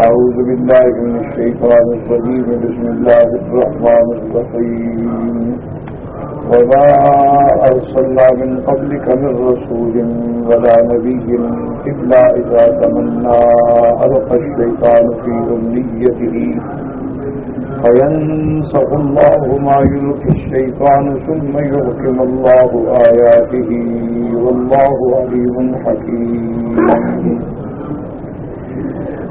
أعوذ بالله من الشيطان الرجيم. بسم الله الرحمن الرحيم. وما أرسلنا من قبلك من رسول ولا نبي إلا إذا تمنى ألقى الشيطان في أمنيته فينسخ الله ما يلقي الشيطان ثم يحكم الله آياته والله عليم حكيم.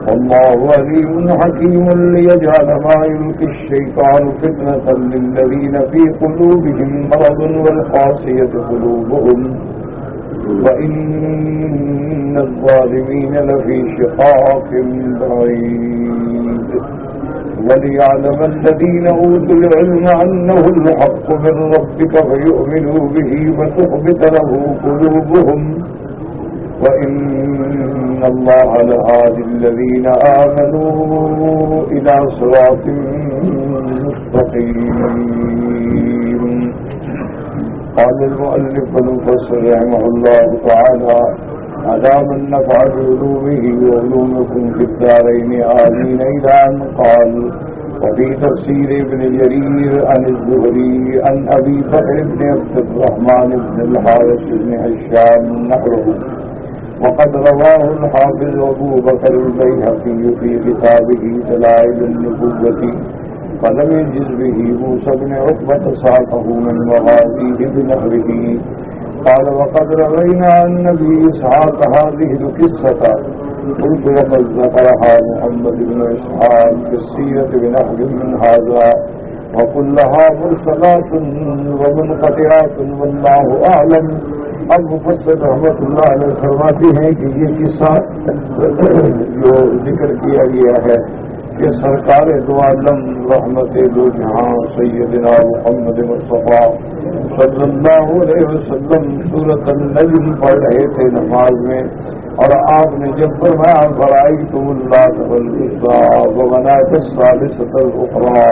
والله عليم حكيم ليجعل ما يلقي الشيطان فتنة للذين في قلوبهم مرض والقاسية قلوبهم وإن الظالمين لفي شقاق بعيد. وليعلم الذين أوتوا العلم أنه الحق من ربك فيؤمنوا به وتخبت له قلوبهم وإن الله لهادي الذين آمنوا إلى صراط مستقيم. قال المؤلف المفسر رحمه الله تعالى: على من نفع بعلومه وعلومكم في الدارين آمين. إلى أن قال: وفي تفسير ابن جرير عن الزهري عن أبي بكر بن عبد الرحمن بن الحارث بن هشام نحوه. وقد رواه الحافظ أبو بكر البيهقي في كتابه دلائل النبوة فلم يجز به موسى بن عقبة ساقه من مغازيه بنحوه. قال: وقد روينا عن النبي إسحاق هذه القصة. قلت: وقد ذكرها محمد بن إسحاق في السيرة بنحو من هذا وكلها مرسلات ومنقطعات والله أعلم. اب مفسر رحمۃ اللہ علیہ فرماتے ہیں کہ یہ قصہ جو ذکر کیا گیا ہے کہ سرکار دو عالم رحمت دو جہاں سیدنا محمد مصطفیٰ صلی اللہ علیہ وسلم سورۃ النجم پڑھ رہے تھے نماز میں، اور آپ نے جب فرمایا فرأیتم اللات والعزی ومناة الثالثة الأخرى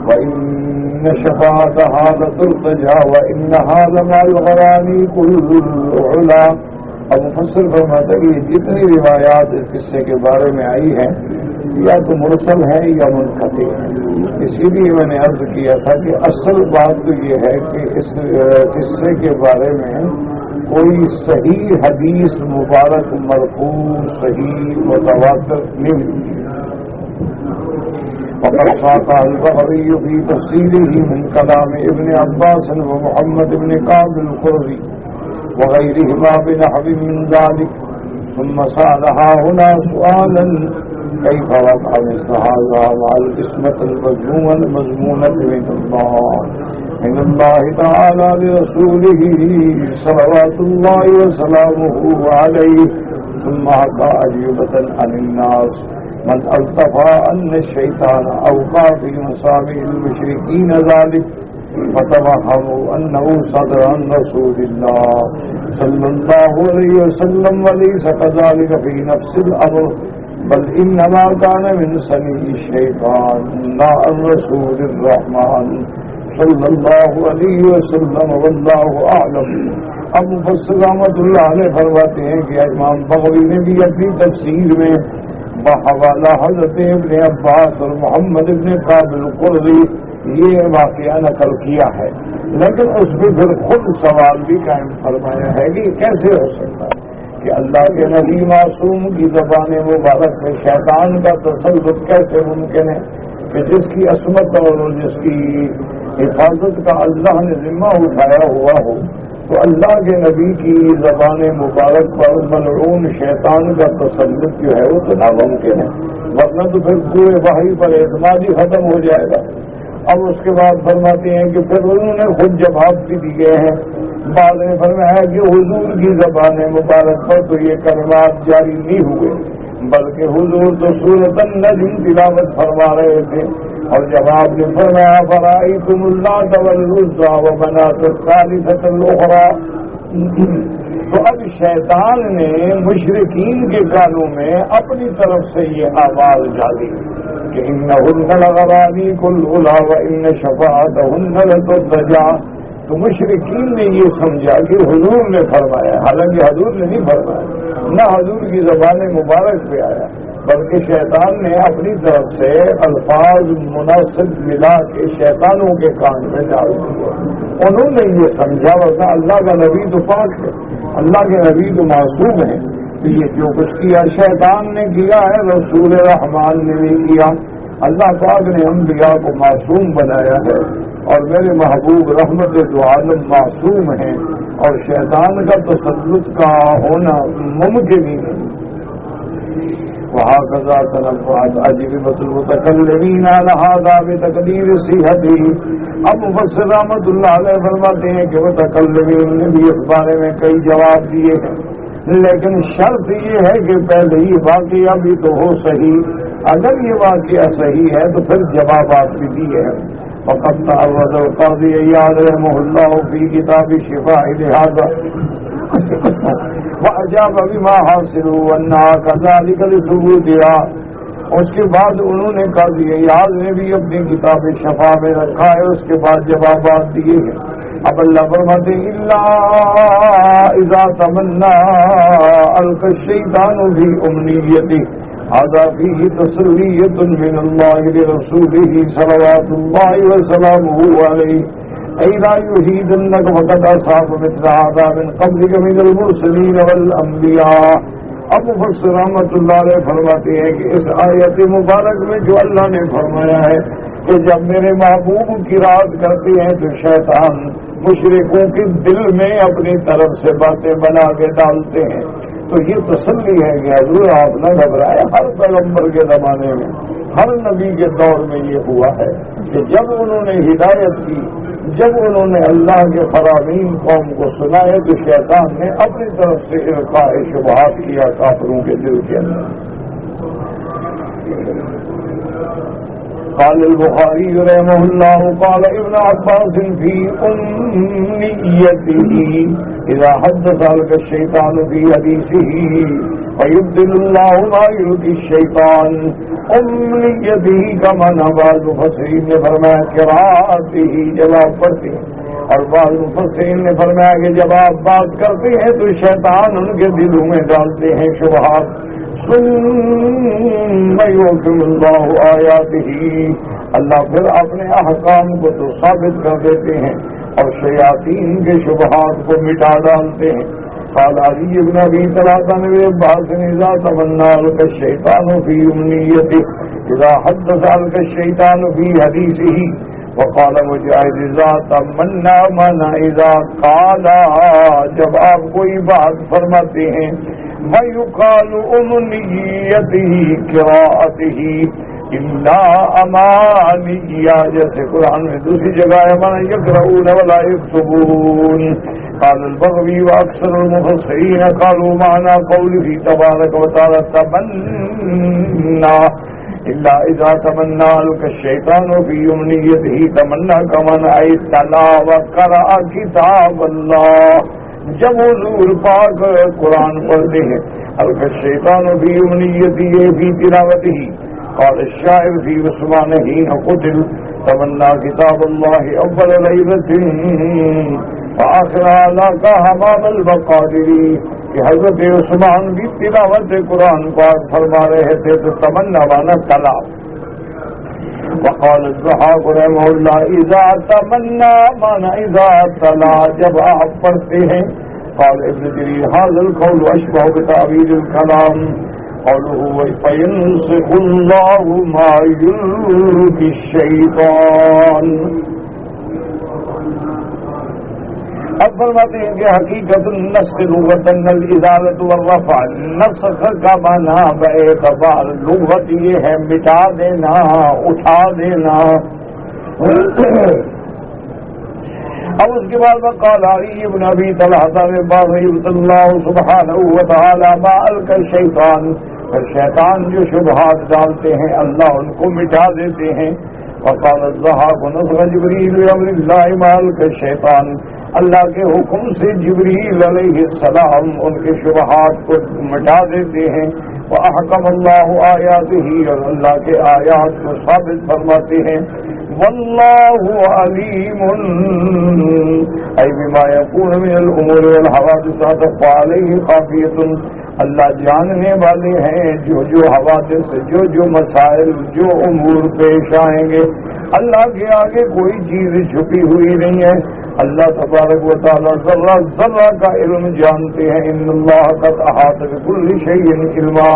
وإن شفاعتها لترتجى وإنها لمع الغرانيق العلا. اب مفسر فرماتا کہ جتنی روایات اس قصے کے بارے میں آئی ہیں یا تو مرسل ہے یا منقطع ہے. اسی لیے میں نے عرض کیا تھا کہ اصل بات تو یہ ہے کہ اس قصے کے بارے میں کوئی صحیح حدیث مبارک مرفوع صحیح متواتر نہیں ملی. وقد ساق البغوي في تفسيره من كلام ابن عباس ومحمد بن كعب القرظي وغيرهما بنحو من ذلك. ثم سألها هنا سؤالا: كيف وقع مثل هذا مع القسمة المضمونة من الله تعالى لرسوله صلوات الله وسلامه عليه. ثم حكى أجوبة عن الناس من التفى أن الشيطان أوقع في مصابيح المشركين ذلك فتوهموا أنه صدر عن رسول الله صلى الله عليه وسلم وليس كذلك في نفس الأمر بل إنما كان من صنيع الشيطان لا الرسول الرحمن صلی اللہ علیہ وسلم واللہ اعلم. اب مفسر رحمۃ اللہ علیہ فرماتے ہیں کہ امام بغوی نے بھی اپنی تفسیر میں بحوالہ حضرت ابن عباس اور محمد ابن کعب القرظی یہ واقعہ نقل کیا ہے، لیکن اس پہ پھر خود سوال بھی قائم فرمایا ہے کہ کیسے ہو سکتا ہے کہ اللہ کے نبی معصوم کی زبان مبارک میں شیطان کا تسلط کیسے ممکن ہے کہ جس کی عصمت اور جس کی حفاظت کا اللہ نے ذمہ اٹھایا ہوا ہو، تو اللہ کے نبی کی زبان مبارک پر ملعون شیطان کا تسلط جو ہے وہ تو ناممکن ہے، ورنہ تو پھر پورے وحی پر اعتماد ہی ختم ہو جائے گا. اب اس کے بعد فرماتے ہیں کہ پھر انہوں نے خود جواب بھی دیے ہیں. بعد میں فرمایا کہ حضور کی زبان مبارک پر تو یہ کلمات جاری نہیں ہوئے، بلکہ حضور تو سورۃ النجم تلاوت فرما رہے تھے، اور جب آپ نے فرمایا فرأیتم اللات والعزی ومناة الثالثة الأخرى، تو اب شیطان نے مشرکین کے کانوں میں اپنی طرف سے یہ آواز ڈالی کہ انہن لغرانیق العلا وان شفاعتہن لترتجی. تو مشرکین نے یہ سمجھا کہ حضور نے فرمایا، حالانکہ حضور نے نہیں فرمایا، نہ حضور کی زبان مبارک پہ آیا، بلکہ شیطان نے اپنی طرف سے الفاظ مناسب ملا کے شیطانوں کے کان میں ڈال دیے. انہوں نے یہ سمجھا ورنہ اللہ کا نبی تو پاک ہے، اللہ کے نبی تو معصوم ہے. یہ جو کچھ کیا شیطان نے کیا ہے رسول رحمان نے نہیں کیا. اللہ پاک نے انبیاء کو معصوم بنایا ہے اور میرے محبوب رحمت دو عالم معصوم ہیں اور شیطان کا تسلط کا ہونا ممکن ہی نہیں. وہاں قضا تنفعت عجیبت المتکلمین علی ھذا بتقدیر صحته. اب مفسر رحمۃ اللہ علیہ فرماتے ہیں کہ متکلمین نے بھی اس بارے میں کئی جواب دیے ہیں، لیکن شرط یہ ہے کہ پہلے ہی واقعہ بھی تو ہو صحیح. اگر یہ واقعہ صحیح ہے تو پھر جوابات بھی دیے ہیں. فقط تعرض القاضی عیاض رحمہ اللہ فی کتاب شفاء لہذا وأجاب بما حاصلوا أنها كذلك لثبوتها. اس کے بعد انہوں نے قاضی عیاض نے بھی اپنی کتاب شفا میں رکھا ہے، اس کے بعد جوابات دیے ہیں. اب اللہ فرماتے ہیں الا اذا تمنا القى الشيطان في امنيته هذا فيه تسلية من الله لرسوله صلوات الله وسلامه عليه أي لا يهيدنك فقد أصاب مثل هذا من قبلك من المرسلين والأنبياء. اب مفسر رحمۃ اللہ علیہ فرماتے ہیں کہ اس آیت مبارک میں جو اللہ نے فرمایا ہے کہ جب میرے محبوب کی رات کرتے ہیں تو شیطان مشرکوں کے دل میں اپنی طرف سے باتیں بنا کے ڈالتے ہیں، تو یہ تسلی ہے کہ حضور آپ نہ گھبرائے. ہر پیغمبر کے زمانے میں ہر نبی کے دور میں یہ ہوا ہے کہ جب انہوں نے ہدایت کی، جب انہوں نے اللہ کے فرامین قوم کو سنائے تو شیطان نے اپنی طرف سے القاء شبہات کیا کافروں کے دل کے اندر. قال البخاری رحمہ اللہ قال ابن عباس فی امنیته اذا حدث لك الشیطان فی حدیثه فیبدل اللہ ما یلقی الشیطان. امنیته کا معنی بعض مفسرین نے فرمایا قراءته جب آپ پڑھتے ہیں، اور بعض مفسرین نے فرمایا کہ جب آپ بات کرتے ہیں تو شیطان ان کے دلوں میں ڈالتے ہیں شبہات. ثم يحكم الله آياته. اللہ پھر اپنے احکام کو تو ثابت کر دیتے ہیں اور شیاطین کے شبہات کو مٹا ڈالتے ہیں. قال علی بن ابی طلحہ نے بعض اذا تمنا لك الشیطان فی امنیته اذا حدث لك الشیطان فی حدیثه. وقال مجاہد اذا تمنا مانا اذا قال، جب آپ کوئی بات فرماتے ہیں وَيُقَالُ أُمْنِيَّتِهِ قِرَاءَتِهِ إِلَّا أَمَانِيَّ، جیسے قرآن میں دوسری جگہ ہے مَنْ يَقْرَؤُونَ وَلَا يَكْتُبُونَ. قال البغوي وأكثر المفسرين قالوا معنى قوله تبارك وتعالى تمنى إلا إذا تمنى لك الشيطان في أمنيته تمنى كمن أي تلا وقرأ كتاب الله. جب حضور پاک قرآن پڑھتے ہیں القى الشیطان فی امنیته فی تلاوته. قال الشاعر فی عثمان حين قتل تمنى كتاب الله اول ليلة فآخرها لاقى حمام البقادر. کہ حضرت عثمان بھی تلاوت قرآن پاک فرما رہے تھے تو تمنا مانا تلا. وقال الضحاک رحمہ اللہ اذا تمنا مانا اذا تلا، جب آپ پڑھتے ہیں. قال ابن جریر هذا القول اشبه بتعبیر الكلام قوله فينسخ الله ما يلقي الشيطان. اب فرماتے ہیں کہ حقیقت النسخ لغتن الازالۃ والرفع. نسخ کا معنی باعتبار لغت یہ ہے مٹا دینا، اٹھا دینا. اب اس کے بعد قال علی بن ابی طلحہ نے بعض اللہ سبحانہ وتعالی ما القى الشیطان، پھر شیطان جو شبہات ڈالتے ہیں اللہ ان کو مٹا دیتے ہیں. وقال الضحاک نسخ جبریل امر اللہ ما القى الشیطان، اللہ کے حکم سے جبریل علیہ السلام ان کے شبہات کو مٹا دیتے ہیں. وَأَحْكَمَ اللَّهُ آيَاتِهِ، اور اللہ کے آیات کو ثابت فرماتے ہیں. وَاللَّهُ عَلِيمٌ أي بما يكون من الأمور والحوادث تخفى عليه خافية اللہ جاننے والے ہیں جو حوادث، جو مسائل، جو امور پیش آئیں گے، اللہ کے آگے کوئی چیز چھپی ہوئی نہیں ہے۔ اللہ تبارک و تعالی ذرہ ذرہ کا علم جانتے ہیں۔ ان اللہ قد احاط بكل شيء علما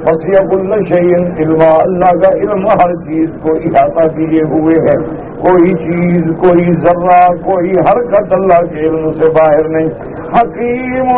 وسع كل شيء علما، اللہ کا علم ہر چیز کو احاطہ کیے ہوئے ہے، کوئی چیز، کوئی ذرہ، کوئی حرکت اللہ کے علم سے باہر نہیں۔ حکیم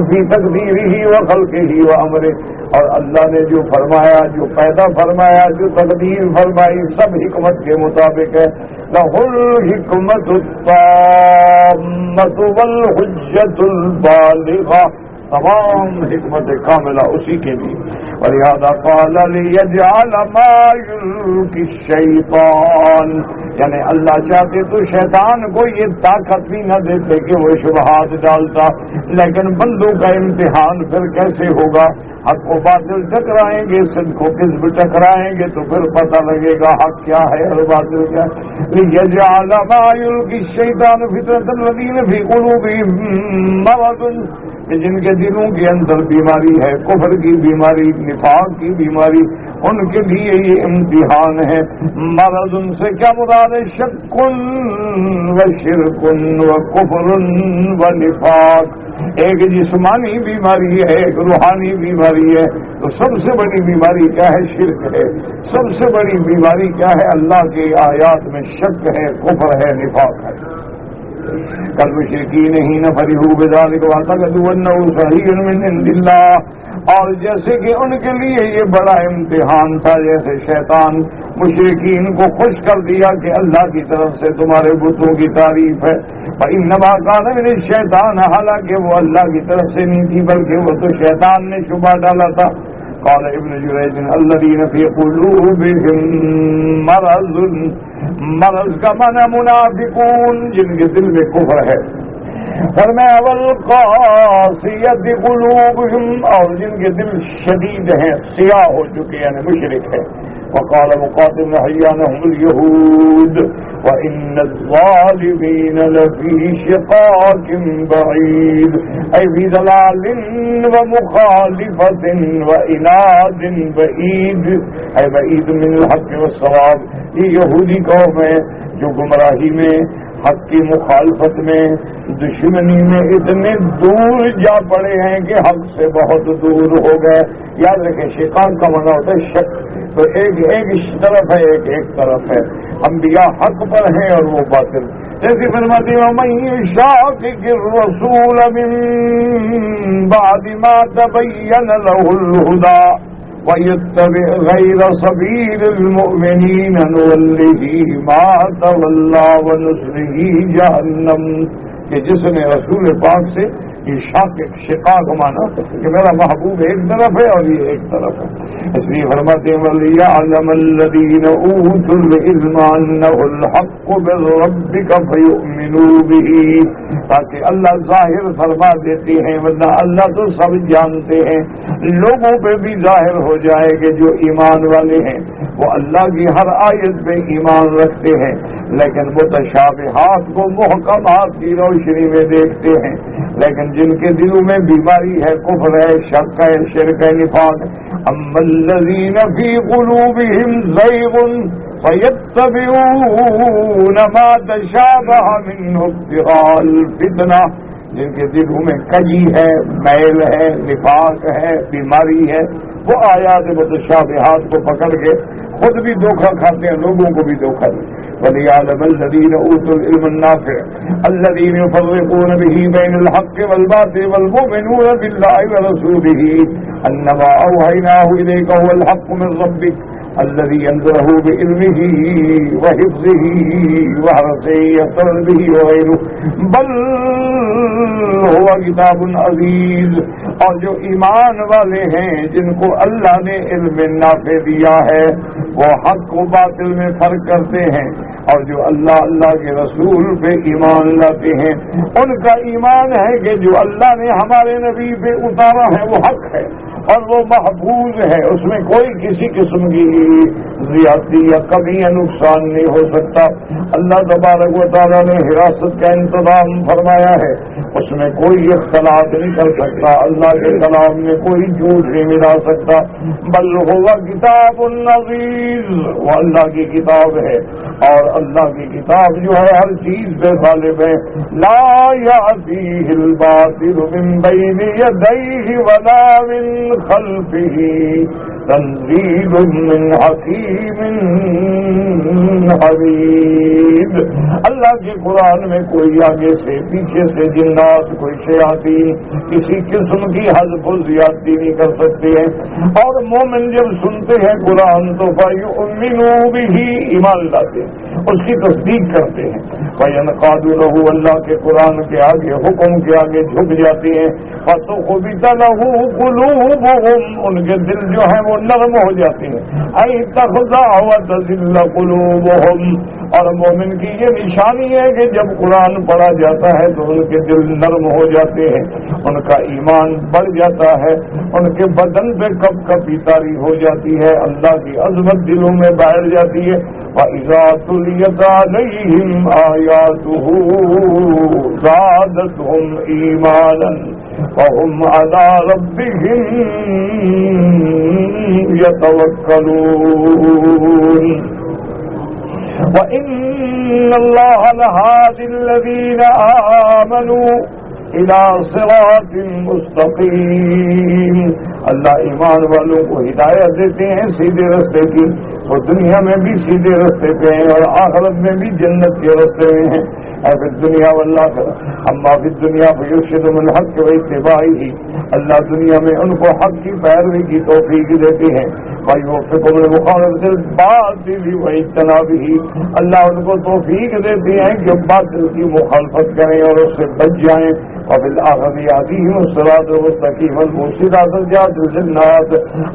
فی تقدیرہ و خلقہ و امرہ، اور اللہ نے جو فرمایا، جو پیدا فرمایا، جو تقدیر فرمائی، سب حکمت کے مطابق ہے۔ لہ الحکمت التامۃ والحجۃ البالغہ، تمام حکمت کاملہ اسی کے لیے۔ ولہذا قال لیجعل ما یلقی الشیطان، یعنی اللہ چاہتے تو شیطان کو یہ طاقت بھی نہ دیتے کہ وہ شبہات ڈالتا، لیکن بندوں کا امتحان پھر کیسے ہوگا؟ حق و باطل ٹکرائیں گے، صدق و کذب ٹکرائیں گے تو پھر پتہ لگے گا حق کیا ہے اور باطل کیا ہے۔ لیجعل ما یلقی الشیطان فتنة الذین فی قلوبہم مرض، جن کے دلوں کے اندر بیماری ہے، کفر کی بیماری، نفاق کی بیماری، ان کے لیے یہ امتحان ہے۔ مرض ان سے کیا مراد ہے؟ شک و شرک و کفر و نفاق، ایک جسمانی بیماری ہے، ایک روحانی بیماری ہے۔ تو سب سے بڑی بیماری کیا ہے؟ شرک ہے۔ سب سے بڑی بیماری کیا ہے؟ اللہ کے آیات میں شک ہے، کفر ہے، نفاق ہے۔ کل مشرکین حین فرحوا بذلک واعتقدوا انہ صحیح من عند اللہ، اور جیسے کہ ان کے لیے یہ بڑا امتحان تھا، جیسے شیطان مشرکین کو خوش کر دیا کہ اللہ کی طرف سے تمہارے بتوں کی تعریف ہے۔ فإنما كان من الشیطان، حالانکہ وہ اللہ کی طرف سے نہیں تھی بلکہ وہ تو شیطان نے شبہ ڈالا تھا۔ قال ابن جریج الذین فی قلوبہم مرض، مرض کا معنی منافقون، جن کے دل میں کفر ہے۔ فرمایا والقاسیۃ قلوبہم، اور جن کے دل شدید ہیں، سیاہ ہو چکے یعنی مشرک ہے۔ وقال مقاتل حیانہم الیہود وإن الظالمین لفی شقاق بعید، ای فی ضلال ومخالفۃ وعناد بعید، ای بعید من الحق والصواب۔ یہ یہودی قوم ہے جو گمراہی میں، حق کی مخالفت میں، دشمنی میں اتنے دور جا پڑے ہیں کہ حق سے بہت دور ہو گئے۔ یاد رکھیں شیطان کا معنی ہوتا ہے شک، تو ایک طرف ہے، ایک طرف ہے۔ انبیاء حق پر ہیں اور وہ باطل، جیسے فرماتے ہیں وَمَن يُشَاقِقِ الرَّسُولَ مِن بَعْدِ مَا تَبَيَّنَ لَهُ الْهُدَى وَيَتَّبِعْ غَيْرَ سَبِيلِ الْمُؤْمِنِينَ نُوَلِّهِ مَا تَوَلَّى وَنُصْلِهِ جَهَنَّمَ، کہ جس نے رسول پاک سے یہ شقاق مانا کہ میرا محبوب ایک طرف ہے اور یہ ایک طرف ہے، اس لیے فرماتے ہیں وَلِيَعْلَمَ الَّذِينَ أُوتُوا الْعِلْمَ أَنَّهُ الْحَقُّ مِن رَّبِّكَ فَيُؤْمِنُوا بِهِ، تاکہ اللہ ظاہر فرما دیتے ہیں، ورنہ اللہ تو سب جانتے ہیں، لوگوں پہ بھی ظاہر ہو جائے کہ جو ایمان والے ہیں وہ اللہ کی ہر آیت پہ ایمان رکھتے ہیں، لیکن متشابہات کو محکمات کی روشنی میں دیکھتے ہیں۔ لیکن جن کے دلوں میں بیماری ہے، کفر ہے، شک ہے، شرک ہے، نفاق، اما الذین فی قلوبہم زیغ فیتبعون ما تشابہ منہ ابتغاء الفتنہ، جن کے دلوں میں کجی ہے، میل ہے، نفاق ہے، بیماری ہے، وہ آیات متشابہات کو پکڑ کے خود بھی دھوکہ کھاتے ہیں، لوگوں کو بھی دھوکہ دیں۔ وَلِيَعْلَمَ الَّذِينَ أُوتُوا الْعِلْمَ النَّافِعَ الَّذِينَ يُفَرِّقُونَ بِهِ بَيْنَ الْحَقِّ وَالْبَاطِلِ وَالْمُؤْمِنُونَ بِاللَّهِ وَرَسُولِهِ أَنَّمَا أَوْحَيْنَاهُ إِلَيْكَ هُوَ الْحَقُّ مِنْ رَبِّكَ الَّذِي أَنزَلَهُ بِعِلْمِهِ وَحِفْظِهِ وَعَصِيَّةً بِهِ وَغَيْرُهُ بَلْ هُوَ كِتَابٌ عَزِيزٌ، اور جو ایمان والے ہیں جن کو اللہ نے علم نافع دیا ہے وہ حق و باطل میں فرق کرتے ہیں، اور جو اللہ کے رسول پہ ایمان لاتے ہیں ان کا ایمان ہے کہ جو اللہ نے ہمارے نبی پہ اتارا ہے وہ حق ہے، اور وہ محفوظ ہے، اس میں کوئی کسی قسم کی زیادتی یا کمی یا نقصان نہیں ہو سکتا۔ اللہ تبارک و تعالیٰ نے حراست کا انتظام فرمایا ہے، اس میں کوئی اختلاط نہیں کر سکتا، اللہ کے کلام میں کوئی جھوٹ نہیں ملا سکتا۔ بل ہوا کتاب العزیز، وہ اللہ کی کتاب ہے، اور اللہ کی کتاب جو ہے ہر چیز پہ غالب ہے۔ لا یأتیہ الباطل من بین یدیہ ولا من خلفہ تنزیل من حکیم حمید۔ اللہ کے قرآن میں کوئی آگے سے پیچھے سے جنات کوئی شیاطین کسی قسم کی حذف و زیادتی نہیں کر سکتے ہیں، اور مومن جب سنتے ہیں قرآن تو فَيُؤْمِنُوا بِهِ ایمان لاتے ہیں، اس کی تصدیق کرتے ہیں۔ وَيَنْقَادُ لَهُ اللہ کے قرآن کے آگے حکم کے آگے جھک جاتے ہیں۔ فَتُخْبِتَ لَهُ قُلُوبُهُمْ ان کے دل جو ہیں وہ نرم ہو جاتے ہیں۔ اَيْ تَخْضَعُ وَتَذِلَّ قُلُوبُهُمْ، اور مومن کی یہ نشانی ہے کہ جب قرآن پڑھا جاتا ہے تو ان کے دل نرم ہو جاتے ہیں، ان کا ایمان بڑھ جاتا ہے، ان کے بدن پہ کپ کپی طاری ہو جاتی ہے، اللہ کی عظمت دلوں میں بیٹھ جاتی ہے۔ وَإِذَا تُلِيَتْ عَلَيْهِمْ آيَاتُهُ زَادَتْهُمْ إِيمَانًا وَهُمْ عَلَى رَبِّهِمْ يَتَوَكَّلُونَ۔ وَإِنَّ اللَّهَ لَهَادِ الَّذِينَ آمَنُوا إِلَى صِرَاطٍ مُسْتَقِيمٍ، اللہ ایمان والوں کو ہدایت دیتے ہیں سیدھے رستے کی، وہ دنیا میں بھی سیدھے رستے پہ ہیں اور آخرت میں بھی جنت کے رستے میں ہیں۔ فی الدنیا والآخرہ، اما فی الدنیا فیرشدہم الحق واتباعہ، اللہ دنیا میں ان کو حق کی پیروی کی توفیق دیتے ہیں۔ ویوفقہم لمخالفۃ الباطل واجتنابہ، اللہ ان کو توفیق دیتے ہیں کہ باطل کی مخالفت کریں اور اس سے بچ جائیں۔ وفی الآخرۃ یہدیہم الصراط المستقیم الموصل الجنات،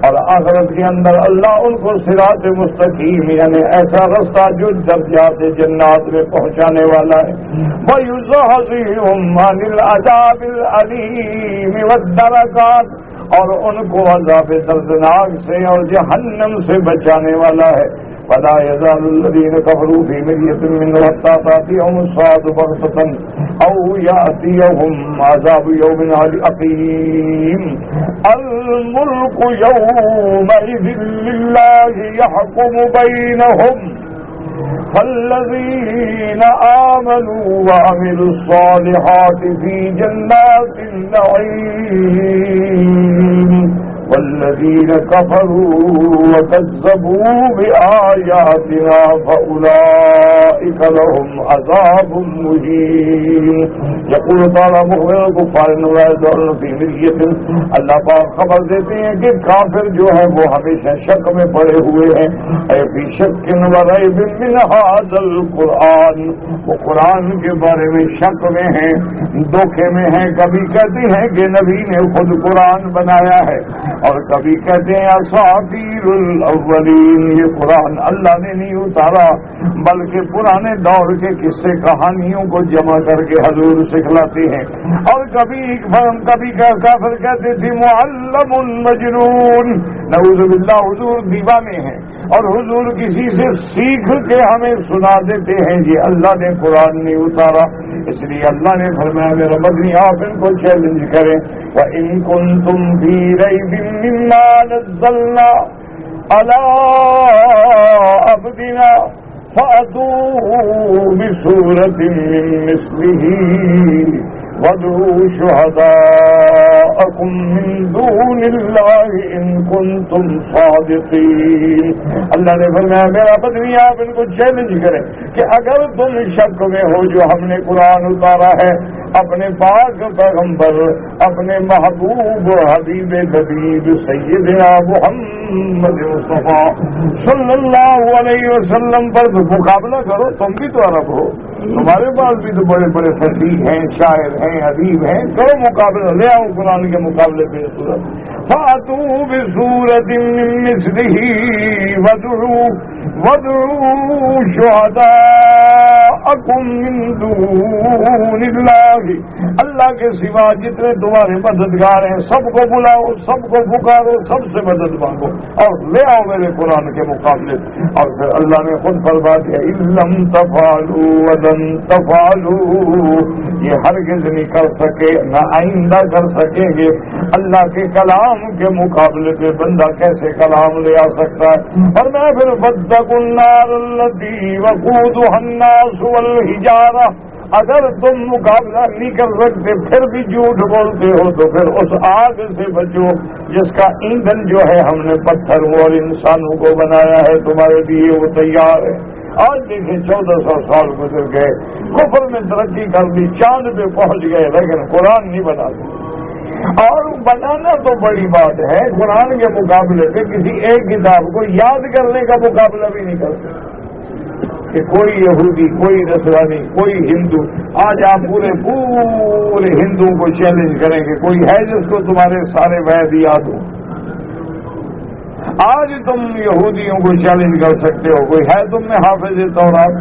اور آخرت کے اندر اللہ ان کو صراط مستقیم یعنی ایسا رستہ جو درجات جنات میں پہنچانے والا ہے۔ وَيُزَحْزِحُهُمْ عَنِ الْعَذَابِ الْأَلِيمِ وَالدَّرَكَاتِ، اور ان کو عذاب دردناک سے اور جہنم سے بچانے والا ہے۔ فَلَا يَزَالُ الَّذِينَ كَفَرُوا فِي مِرْيَةٍ مِّنْهُ حَتَّىٰ تَأْتِيَهُمُ السَّاعَةُ بَغْتَةً أَوْ يَأْتِيَهُمْ عَذَابُ يَوْمٍ عَقِيمٍ۔ الْمُلْكُ يَوْمَئِذٍ لِّلَّهِ يَحْكُمُ بَيْنَهُمْ، فالذين آمنوا وعملوا الصالحات في جنات النعيم، والذين كفروا وكذبوا بآياتنا فأولئك لهم عذاب مهين۔ يقول تعالیٰ مخبر الكفار لا يزالون في مرية، اللہ پاک خبر دیتے ہیں کہ کافر جو ہے وہ ہمیشہ شک میں پڑے ہوئے ہیں۔ اے فی شک وریب من هذا القرآن، وہ قرآن کے بارے میں شک میں ہیں، دھوکے میں ہیں۔ کبھی کہتے ہیں کہ نبی نے خود قرآن بنایا ہے، اور کبھی کہتے ہیں اساطیر الاولین، یہ قرآن اللہ نے نہیں اتارا بلکہ پرانے دور کے قصے کہانیوں کو جمع کر کے حضور سکھلاتے ہیں۔ اور کبھی کافر کہتے تھے معلم مجنون، نعوذ باللہ حضور دیوانے ہیں، اور حضور کسی سے سیکھ کے ہمیں سنا دیتے ہیں یہ اللہ نے قرآن نہیں اتارا۔ اس لیے اللہ نے فرمایا میرا مدنی آپ ان کو چیلنج کریں، وَإِن كُنتُمْ فِي رَيْبٍ مِّمَّا نَزَّلْنَا عَلَىٰ عَبْدِنَا فَأْتُوا بِسُورَةٍ مِّن مِّثْلِهِ وَادْعُوا شُهَدَاءَكُم مِّن دُونِ اللَّهِ إِن كُنتُمْ صَادِقِينَ۔ اللہ نے فرمایا میرا بدنی آپ ان کو چیلنج کریں کہ اگر تم شک میں ہو جو ہم نے قرآن اتارا ہے اپنے پاک پیغمبر اپنے محبوب حبیب حبیب سیدنا محمد مصطفیٰ صلی اللہ علیہ وسلم پر مقابلہ کرو، تم بھی تو عرب ہو، تمہارے پاس بھی تو بڑے بڑے فصیح ہیں، شاعر ہیں، ادیب ہیں، کرو مقابلہ، لے آؤ قرآن کے مقابلے پہ صورت۔ فَأْتُوا بِسُورَةٍ مِّن مِّثْلِهِ وَادْعُوا شُهَدَاءَكُم شركاءكم من دون الله، اللہ کے سوا جتنے تمہارے مددگار ہیں سب کو بلاؤ، سب کو پکارو، سب سے مدد مانگو اور لے آؤ میرے قرآن کے مقابلے۔ اور پھر اللہ نے خود فرما دیا لم تفعلوا ولن تفعلوا، یہ ہرگز نہیں کر سکے نہ آئندہ کر سکیں گے۔ اللہ کے کلام کے مقابلے پہ بندہ کیسے کلام لے آ سکتا ہے؟ اور میں پھر فاتقوا النار التي وقودها الناس والحجارہ، اگر تم مقابلہ نہیں کر سکتے پھر بھی جھوٹ بولتے ہو تو پھر اس آگ سے بچو جس کا ایندھن جو ہے ہم نے پتھروں اور انسانوں کو بنایا ہے تمہارے لیے وہ تیار ہے۔ آج دیکھیں 1400 سال گزر گئے، کفر میں ترقی کر دی، چاند پہ پہنچ گئے، لیکن قرآن نہیں بنا سکتے۔ اور بنانا تو بڑی بات ہے، قرآن کے مقابلے پہ کسی ایک کتاب کو یاد کرنے کا مقابلہ بھی نہیں کر سکتے کہ کوئی یہودی، کوئی نصرانی، کوئی ہندو، آج آپ پورے ہندوؤں کو چیلنج کریں گے کوئی ہے جس کو تمہارے سارے وید یاد ہو؟ آج تم یہودیوں کو چیلنج کر سکتے ہو، کوئی ہے تم میں حافظ تورات؟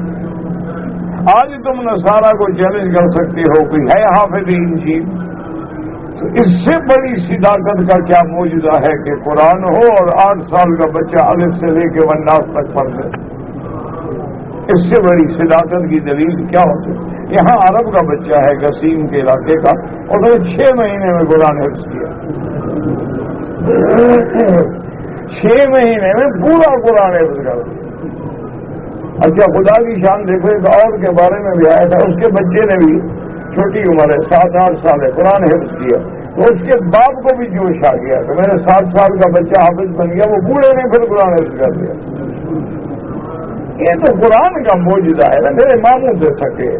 آج تم نصارہ کو چیلنج کر سکتے ہو، کوئی ہے حافظ انجیل؟ تو اس سے بڑی صداقت کا کیا موجودہ ہے کہ قرآن ہو اور 8 سال کا بچہ الف سے لے کے والناس تک پڑھ لے؟ اس سے بڑی صداقت کی دلیل کیا ہوتی؟ یہاں عرب کا بچہ ہے قسیم کے علاقے کا، اور 6 مہینے میں قرآن حفظ کیا، 6 مہینے میں پورا قرآن حفظ کر دیا۔ اچھا خدا کی شان دیکھو، ایک اور کے بارے میں بھی آیا تھا، اس کے بچے نے بھی چھوٹی عمر ہے، 7-8 سال ہے، قرآن حفظ کیا، تو اس کے باپ کو بھی جوش آ گیا کہ میرے 7 سال کا بچہ حافظ بن گیا، وہ بوڑھے نے پھر قرآن حفظ کر دیا۔ یہ تو قرآن کا معجزہ ہے نا۔ میرے ماموں سے سکے،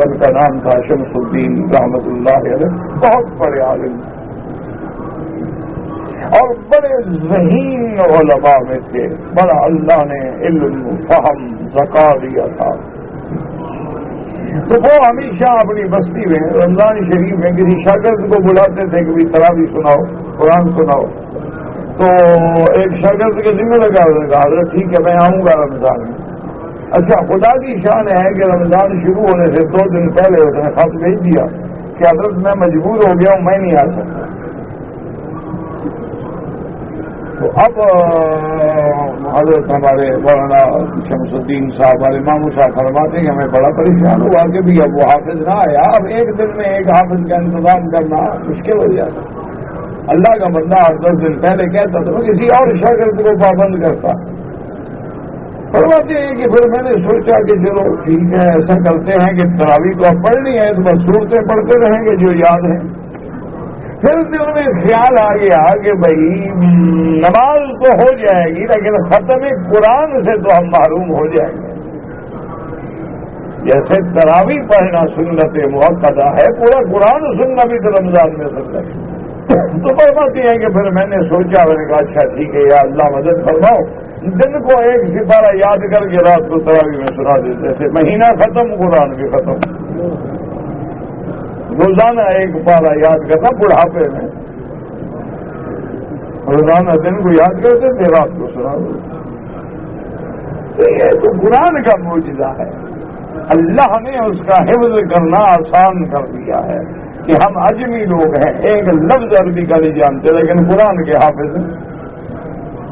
ان کا نام تھا شمس الدین رحمت اللہ علیہ، بہت بڑے عالم اور بڑے ذہین علماء میں تھے، بڑا اللہ نے علم، فہم، ذکا دیا تھا۔ تو وہ ہمیشہ اپنی بستی میں رمضان شریف میں کسی شاگرد کو بلاتے تھے کہ تراویح سناؤ، قرآن سناؤ۔ تو ایک شاگرد کے ذمہ لگا حضرت ٹھیک ہے میں آؤں گا رمضان میں۔ اچھا خدا کی شان ہے کہ رمضان شروع ہونے سے 2 دن پہلے اس نے خط بھیج دیا کہ حضرت میں مجبور ہو گیا ہوں، میں نہیں آ سکتا۔ تو اب حضرت ہمارے مولانا شمس الدین صاحب ہمارے ماموں صاحب فرماتے ہیں کہ ہمیں بڑا پریشان ہوا کہ بھی اب وہ حافظ نہ آیا، اب ایک دن میں ایک حافظ کا انتظام کرنا مشکل ہو جاتا۔ اللہ کا بندہ 8-10 دن پہلے کہتا تھا کسی اور شاگرد کو پابند کرتا۔ فرماتے ہیں کہ پھر میں نے سوچا کہ چلو ٹھیک ہے، ایسا کرتے ہیں کہ تراویح تو اب پڑھنی ہے تو بس صورتیں پڑھتے رہیں گے جو یاد ہیں۔ پھر دل میں خیال آ گیا کہ بھائی نماز تو ہو جائے گی لیکن ختم قرآن سے تو ہم محروم ہو جائیں گے۔ جیسے تراویح پڑھنا سنت مؤکدہ ہے، پورا قرآن سننا بھی تو رمضان میں سنت ہے۔ تو فرماتی ہیں کہ پھر میں نے سوچا، میں نے کہا اچھا ٹھیک ہے یا اللہ مدد فرماؤ، دن کو ایک سپارہ یاد کر کے رات کو تراویح میں سنا دیتے تھے، مہینہ ختم قرآن بھی ختم، روزانہ ایک پارہ یاد کرنا بڑھاپے میں، روزانہ دن کو یاد کرتے تھے، رات کو سنا دیتے۔ یہ تو قرآن کا معجزہ ہے، اللہ نے اس کا حفظ کرنا آسان کر دیا ہے کہ ہم عجمی لوگ ہیں، ایک لفظ عربی کا نہیں جانتے لیکن قرآن کے حافظ ہیں۔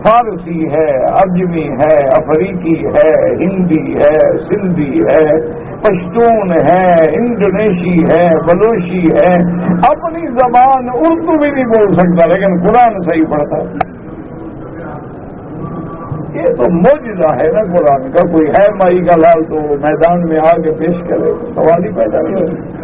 فارسی ہے، عجمی ہے، افریقی ہے، ہندی ہے، سندھی ہے، پشتون ہے، انڈونیشی ہے، بلوچی ہے، اپنی زبان اردو بھی نہیں بول سکتا لیکن قرآن صحیح پڑھتا ہے۔ یہ تو معجزہ ہے نا قرآن کا۔ کوئی ہے مائی کا لال تو میدان میں آ کے پیش کرے، سوال ہی پیدا نہیں ہوتا۔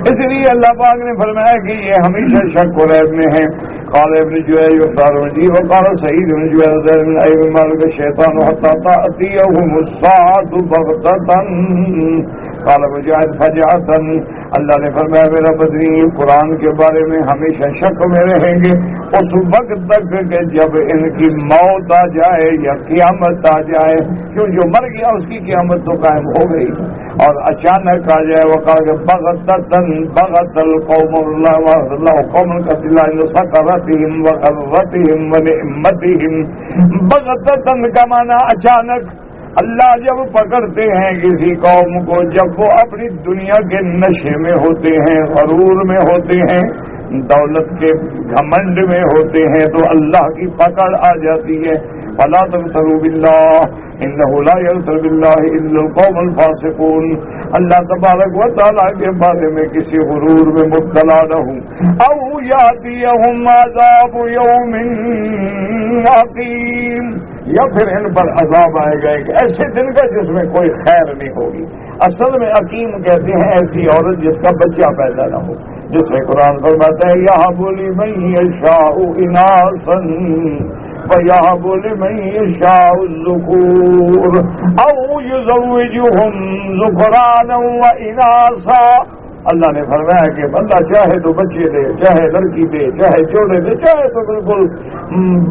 اس لیے اللہ پاک نے فرمایا کہ یہ ہمیشہ شک و ریب میں ہے۔ قال ابن جویج وقال وقال سعید بن جویج من ایب مالک الشیطان حتی تأتیہم الساعة بغتة قال مجاہد فجعتا۔ اللہ نے فرمایا میرا بدنی قرآن کے بارے میں ہمیشہ شک میں رہیں گے اس وقت تک کہ جب ان کی موت آ جائے یا قیامت آ جائے، کیوں جو مر گیا اس کی قیامت تو قائم ہو گئی، اور اچانک آ جائے وقال بغتة بغت القوم اللہ قوم قتل سکرتهم وغرتهم ونعمتهم۔ بغتة کا معنی اچانک، اللہ جب پکڑتے ہیں کسی قوم کو، جب وہ اپنی دنیا کے نشے میں ہوتے ہیں، غرور میں ہوتے ہیں، دولت کے گھمنڈ میں ہوتے ہیں، تو اللہ کی پکڑ آ جاتی ہے. فلا تغتروا باللہ انہ لا یغتر باللہ الا القوم الفاسقون. اللہ تبارک و تعالیٰ کے بارے میں کسی غرور میں مبتلا نہ ہوں. او یاتیہم عذاب یوم عقیم، یا پھر ان پر عذاب آئے گا ایک ایسے دن کا جس میں کوئی خیر نہیں ہوگی. اصل میں عقیم کہتے ہیں ایسی عورت جس کا بچہ پیدا نہ ہو، جس میں قرآن فرماتا ہے یہب لمن یشاء اناثا وَيَهَبُ لِمَن يَشَاءُ الذُّكُورَ أَوْ يُزَوِّجُهُمْ ذُكْرَانًا وَإِنَاثًا. اللہ نے فرمایا کہ بندہ چاہے تو بچے دے، چاہے لڑکی دے، چاہے جوڑے دے، چاہے تو بالکل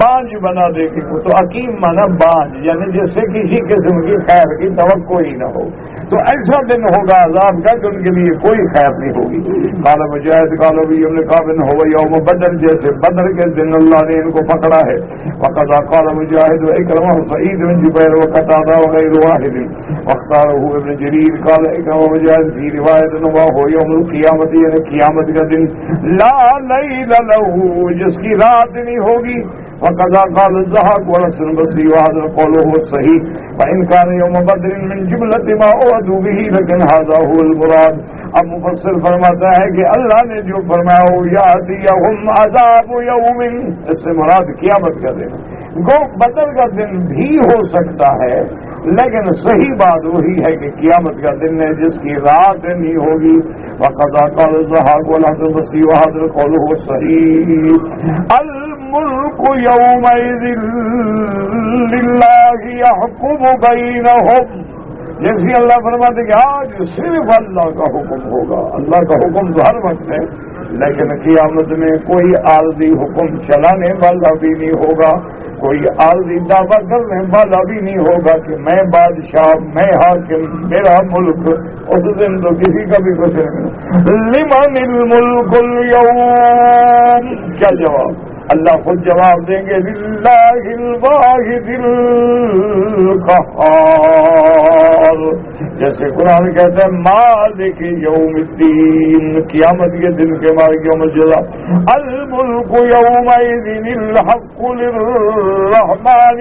بانج بنا دے. تو حکیم مانا بانج، یعنی جس سے کسی قسم کی خیر کی توقع ہی نہ ہو. تو ایسا دن ہوگا عذاب کا کہ ان کے لیے کوئی خیر نہیں ہوگی. قال مجاہد قال ابی ابن کعب هو یوم بدر، جیسے بدر کے دن اللہ نے ان کو پکڑا ہے. وقد قال مجاہد واکرمہ سعید بن جبیر وقتادہ وغیر واحد واختاره ابن جریر. قال اکرمہ مجاہد فی روایت هو یوم القیامت، یعنی قیامت کا دن لا لیل له، جس کی رات نہیں ہوگی. وقد قال الضحاك والحسن البصري وهذا قوله هو الصحيح، فإن كان يوم بدر من جملة ما أوعدوا به لكن هذا هو المراد. اب مفسر فرماتا ہے کہ اللہ نے جو فرمایا ہو یاتیہم عذاب یوم، اس سے مراد قیامت کا دن. گو بدر کا دن بھی ہو سکتا ہے، لیکن صحیح بات وہی ہے کہ قیامت کا دن ہے جس کی رات نہیں ہوگی. وقد قال الضحاك والحسن البصري وهذا قوله هو الصحيح. الملك يومئذ للہ يحكم بينهم. جیسے اللہ فرماتے کہ آج صرف اللہ کا حکم ہوگا. اللہ کا حکم تو ہر وقت ہے، لیکن قیامت میں کوئی عارضی حکم چلانے والا بھی نہیں ہوگا، کوئی عارضی دعویٰ کرنے والا بھی نہیں ہوگا کہ میں بادشاہ، میں حاکم، میرا ملک. اس دن تو کسی کا بھی کچھ نہیں. لمن الملک اليوم، کیا جواب؟ اللہ خود جواب دیں گے للہ الواحد القہار. جیسے قرآن کہتا ہے مالک یوم الدین، قیامت کے دن کے مالک یوم الجزاء. الملک یومئذ الحق للرحمن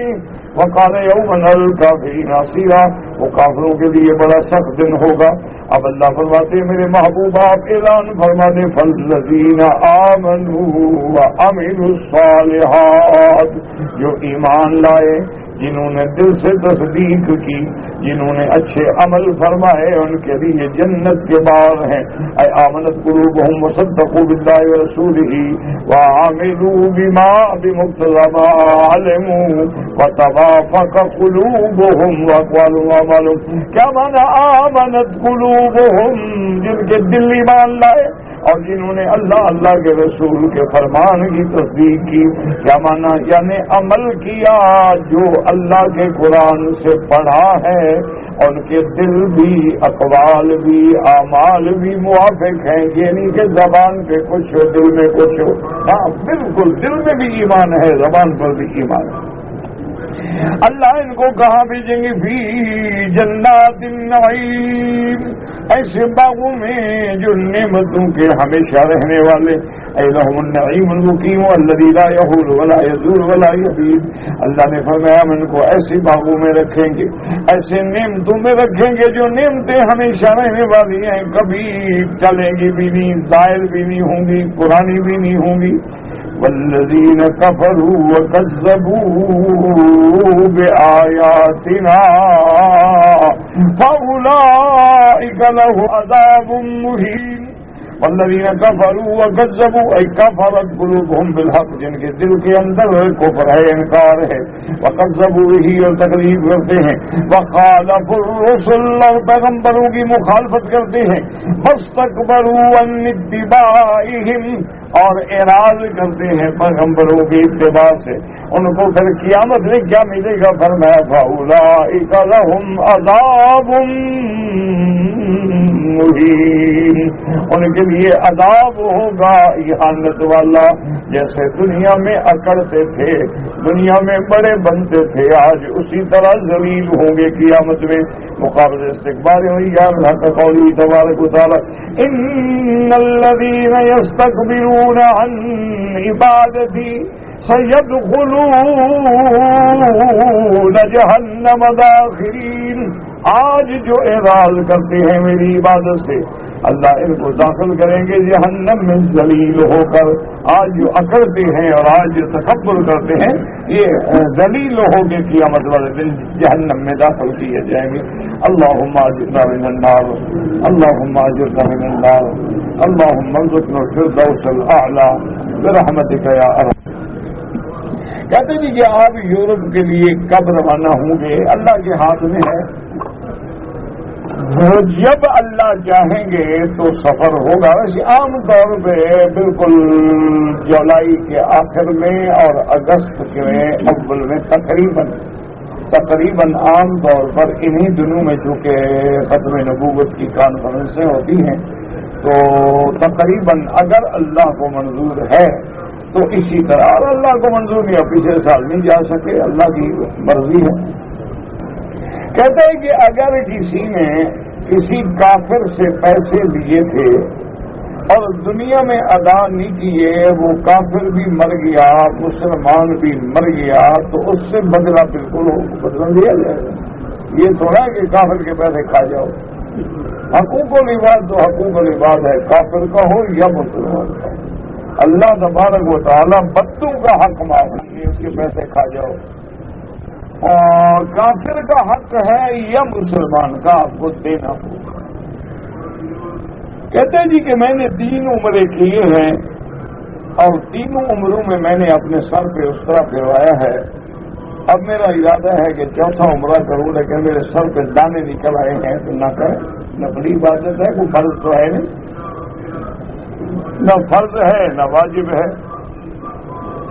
وقال یوما للکافرین عسیرا. وہ کافروں کے لیے بڑا سخت دن ہوگا. اب اللہ فرماتے میرے محبوب آپ اعلان فرما دیں فالذین آمنوا وعملوا الصالحات، جو ایمان لائے، جنہوں نے دل سے تصدیق کی، جنہوں نے اچھے عمل فرمائے، ان کے لیے جنت کے باغ ہیں. اے آمنت قلوبہم وصدقوا باللہ ورسولہ وعملوا بما بمقتضى ما علموا وتوافق قلوبہم واقوالهم واعمالهم. کیا مانا آمنت قلوبہم؟ جن کے دل ایمان لائے اور جنہوں نے اللہ کے رسول کے فرمان کی تصدیق کی. کیا مانا؟ یعنی عمل کیا جو اللہ کے قرآن سے پڑھا ہے، ان کے دل بھی، اقوال بھی، اعمال بھی موافق ہیں. یہ نہیں کہ زبان پہ کچھ ہو دل میں کچھ ہو. ہاں بالکل، دل میں بھی ایمان ہے، زبان پر بھی ایمان ہے. اللہ ان کو کہاں بھیجیں گے؟ فی جنات النعیم، ایسے باغوں میں جو نعمتوں کے ہمیشہ رہنے والے. اے لہم النعیم المقیم الذی لا یحول ولا یزول ولا یبید. اللہ نے فرمایا ہم ان کو ایسے باغوں میں رکھیں گے، ایسے نعمتوں میں رکھیں گے جو نعمتیں ہمیشہ رہنے والی ہیں، کبھی چلیں گی بھی نہیں، زائل بھی نہیں ہوں گی، پرانی بھی نہیں ہوں گی. والذین کفروا وکذبوا بآیاتنا فاولئک لهم عذاب مہین. والذین کفروا وکذبوا ای کفرت قلوبہم بالحق، جن کے دل کے اندر کفر ہے، انکار ہے. وکذبوا به، اور تکذیب کرتے ہیں. وخالفوا الرسل، اور پیغمبروں کی مخالفت کرتے ہیں. واستکبروا عن اتباعہم، اور اعراض کرتے ہیں پیغمبروں کی اتباع سے، ان کو پھر قیامت میں کیا ملے گا؟ فرمایا فَأُولَٰئِكَ لَهُمْ عَذَابٌ مُّهِينٌ، ان کے لیے عذاب ہوگا اہانت والا۔ جیسے دنیا میں اکڑتے تھے، دنیا میں بڑے بنتے تھے، آج اسی طرح ذلیل ہوں گے قیامت میں۔ مقابل استقبال ہوئی ہے اللہ کا قولی تبارک و تعالی ان الذین یستکبرون عن عبادتی سیدخلون جہنم داخرین، آج جو اعراض کرتے ہیں میری عبادت سے اللہ ان کو داخل کریں گے جہنم میں ذلیل ہو کر۔ آج جو اکڑتے ہیں اور آج جو تکبر کرتے ہیں یہ ذلیل ہو کے قیامت والے دن جہنم میں داخل کیے جائیں گے۔ اللہم اجرنا من النار، اللہم اجرنا من النار، اللہم ارزقنا الفردوس الاعلی برحمتک یا ارحم۔ کہتے ہیں کہ آپ یورپ کے لیے کب روانہ ہوں گے؟ اللہ کے ہاتھ میں ہے، جب اللہ چاہیں گے تو سفر ہوگا۔ ویسے عام طور پہ بالکل جولائی کے آخر میں اور اگست کے اول میں تقریباً عام طور پر انہی دنوں میں چونکہ ختم نبوت کی کانفرنسیں ہوتی ہیں تو تقریباً اگر اللہ کو منظور ہے تو اسی طرح، اور اللہ کو منظور نہیں ہے پچھلے سال نہیں جا سکے، اللہ کی مرضی ہے۔ کہتے ہیں کہ اگر کسی نے کسی کافر سے پیسے لیے تھے اور دنیا میں ادا نہیں کیے، وہ کافر بھی مر گیا، مسلمان بھی مر گیا، تو اس سے بدلہ بالکل بدل دیا جائے گا۔ یہ تھوڑا ہے کہ کافر کے پیسے کھا جاؤ۔ حقوق و لباس تو حقوق و لباس ہے، کافر کا ہو یا مسلمان کا ہو۔ اللہ تبارک و تعالیٰ بدوں کا حق معاف نہیں ہے، اس کے پیسے کھا جاؤ۔ اور کافر کا حق ہے یا مسلمان کا، آپ کو دینا ہوگا۔ کہتے ہیں جی کہ میں نے 3 عمرے کیے ہیں اور تینوں عمروں میں میں نے اپنے سر پہ اس طرح پھروایا ہے، اب میرا ارادہ ہے کہ چوتھا عمرہ کروں، لیکن میرے سر پہ دانے نکل آئے ہیں تو نہ کریں۔ نفلی عبادت ہے، کوئی فرض تو ہے نہیں، نہ فرض ہے نہ واجب ہے،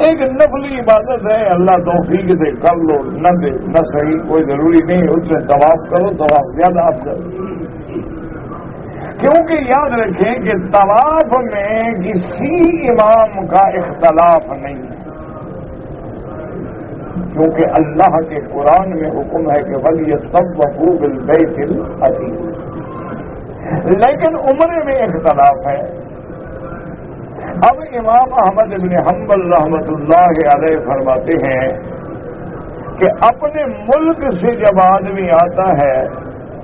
ایک نفلی عبادت ہے، اللہ توفیق دے کر لو، نہ دے نہ صحیح، کوئی ضروری نہیں اس سے طواف کرو، طواف زیادہ افضل۔ کیونکہ یاد رکھیں کہ طواف میں کسی امام کا اختلاف نہیں ہے، کیونکہ اللہ کے قرآن میں حکم ہے کہ وَلْيَطَّوَّفُوا بِالْبَيْتِ الْعَتِيقِ، لیکن عمرے میں اختلاف ہے۔ اب امام احمد بن حنبل رحمۃ اللہ علیہ فرماتے ہیں کہ اپنے ملک سے جب آدمی آتا ہے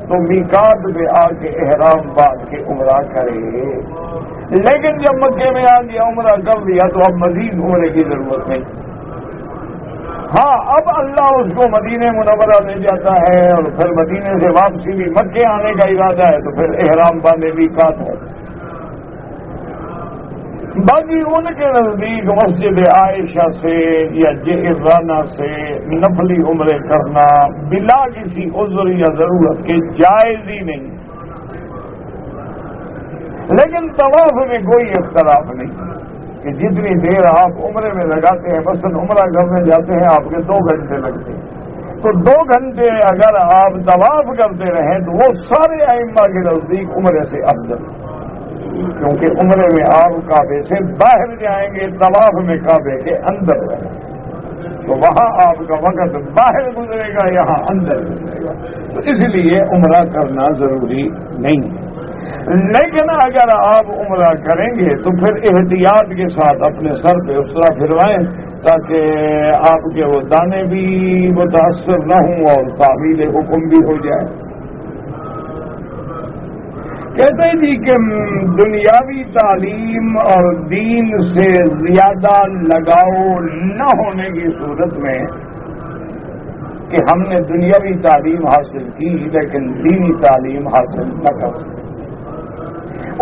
تو میقات پہ آ کے احرام باندھ کے عمرہ کرے، لیکن جب مکے میں آ گیا عمرہ کر لیا تو اب مزید عمرے کی ضرورت نہیں۔ ہاں اب اللہ اس کو مدینہ منورہ لے جاتا ہے اور پھر مدینے سے واپسی بھی مکے آنے کا ارادہ ہے تو پھر احرام باندھے میقات ہے۔ باقی ان کے نزدیک مسجد عائشہ سے یا جعرانہ سے نفلی عمرے کرنا بلا کسی عذر یا ضرورت کے جائز ہی نہیں، لیکن طواف میں کوئی اختلاف نہیں کہ جتنی دیر آپ عمرے میں لگاتے ہیں، مثلا عمرہ کرنے جاتے ہیں آپ کے 2 گھنٹے لگتے ہیں، تو 2 گھنٹے اگر آپ طواف کرتے رہیں تو وہ سارے ائمہ کے نزدیک عمرے سے افضل، کیونکہ عمرے میں آپ کعبے سے باہر جائیں گے، طواف میں کعبے کے اندر رہیں گے، تو وہاں آپ کا وقت باہر گزرے گا، یہاں اندر گزرے گا، تو اس لیے عمرہ کرنا ضروری نہیں ہے۔ لیکن اگر آپ عمرہ کریں گے تو پھر احتیاط کے ساتھ اپنے سر پہ اس طرح پھروائیں تاکہ آپ کے وہ دانے بھی متاثر نہ ہوں اور تعمیل حکم بھی ہو جائے۔ کہتے ہیں جی کہ دنیاوی تعلیم اور دین سے زیادہ لگاؤ نہ ہونے کی صورت میں کہ ہم نے دنیاوی تعلیم حاصل کی لیکن دینی تعلیم حاصل نہ کر سکے،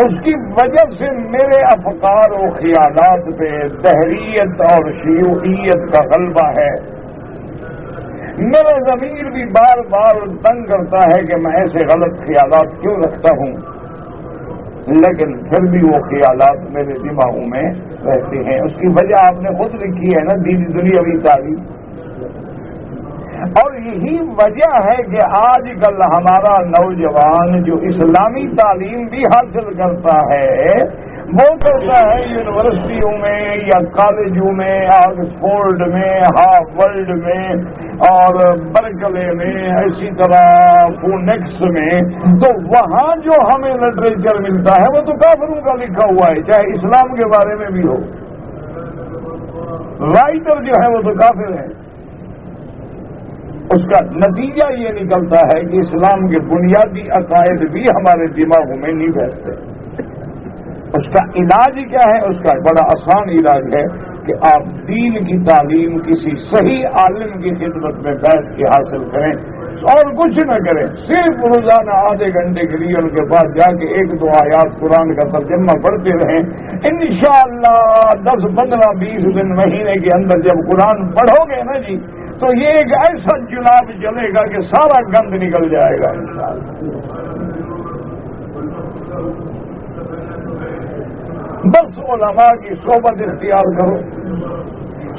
اس کی وجہ سے میرے افکار و خیالات پہ دہریت اور شیوعیت کا غلبہ ہے، میرا ضمیر بھی بار بار تنگ کرتا ہے کہ میں ایسے غلط خیالات کیوں رکھتا ہوں، لیکن پھر بھی وہ خیالات میرے دماغوں میں رہتے ہیں. اس کی وجہ آپ نے خود لکھی ہے نا، دینی دنیاوی تعلیم. اور یہی وجہ ہے کہ آج کل ہمارا نوجوان جو اسلامی تعلیم بھی حاصل کرتا ہے، وہ کرتا ہے یونیورسٹیوں میں یا کالجوں میں، آکسفورڈ میں، ہارورڈ میں اور برکلے میں، اسی طرح فونیکس میں. تو وہاں جو ہمیں لٹریچر ملتا ہے وہ تو کافروں کا لکھا ہوا ہے، چاہے اسلام کے بارے میں بھی ہو. رائٹر جو ہے وہ تو کافر ہے. اس کا نتیجہ یہ نکلتا ہے کہ اسلام کے بنیادی عقائد بھی ہمارے دماغوں میں نہیں بیٹھتے. اس کا علاج کیا ہے؟ اس کا بڑا آسان علاج ہے کہ آپ دین کی تعلیم کسی صحیح عالم کی خدمت میں بیٹھ کے حاصل کریں اور کچھ نہ کریں. صرف روزانہ آدھے گھنٹے کے لیے ان کے پاس جا کے 1-2 آیات قرآن کا ترجمہ پڑھتے رہیں. انشاءاللہ 10, 15, 20 دن، مہینے کے اندر جب قرآن پڑھو گے نا جی، تو یہ ایک ایسا جناب چلے گا کہ سارا گند نکل جائے گا انشاءاللہ. بس علماء کی صحبت اختیار کرو،